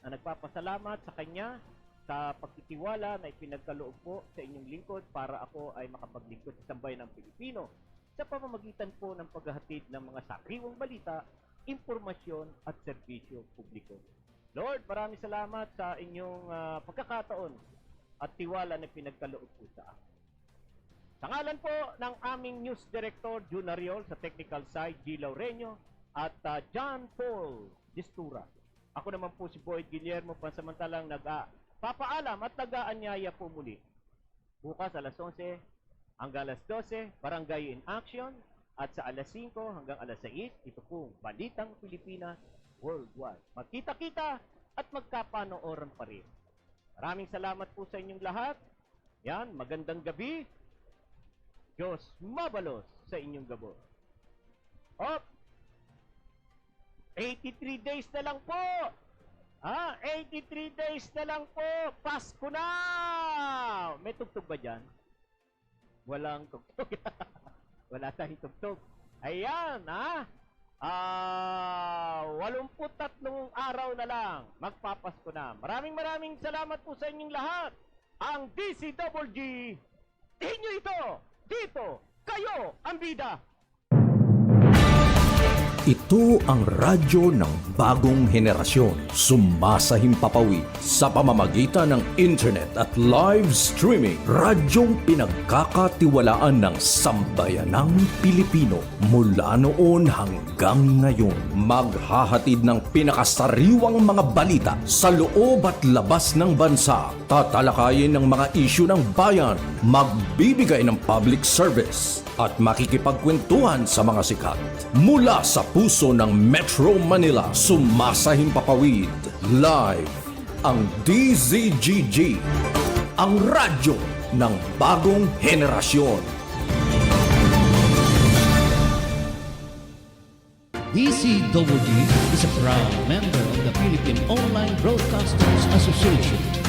nagpapasalamat sa Kanya sa pagtitiwala na ipinagkaloob po sa inyong lingkod para ako ay makapaglingkod sa sambayan ng Pilipino sa pamamagitan po ng paghahatid ng mga sariwang balita, impormasyon at serbisyo publiko. Lord, maraming salamat sa inyong pagkakataon at tiwala na pinagkaloob po sa akin. Sa ngalan po ng aming News Director, Jun Ariol, sa technical side, G. Laureño, at John Paul Distura. Ako naman po si Boyd Guillermo, pansamantalang nagpapaalam at nag-aanyaya po muli Bukas alas 11 hanggang alas 12, Barangay in Action. At sa alas 5 hanggang alas 6, ito pong Balitang Pilipinas Worldwide. Magkita-kita at magkapanooran pa rin. Maraming salamat po sa inyong lahat. Yan, magandang gabi. Diyos mabalos sa inyong gabos. Op! 83 days na lang po! 83 days na lang po! Pasko na! May tugtog ba dyan? Walang tugtog. Wala tayong tugtog. Ayan, 83 araw na lang. Magpapasko na. Maraming salamat po sa inyong lahat. Ang DCWG, inyo ito, dito, kayo ang bida. Ito ang radyo ng bagong henerasyon. Sumasahimpapawid sa pamamagitan ng internet at live streaming. Radyong pinagkakatiwalaan ng sambayanang Pilipino. Mula noon hanggang ngayon, maghahatid ng pinakasariwang mga balita sa loob at labas ng bansa. Tatalakayin ng mga isyu ng bayan. Magbibigay ng public service at makikipagkwentuhan sa mga sikat. Mula sa puso ng Metro Manila, sumasahimpapawid live ang DZGG, ang radyo ng bagong henerasyon. DCWD is a proud member of the Philippine Online Broadcasters Association.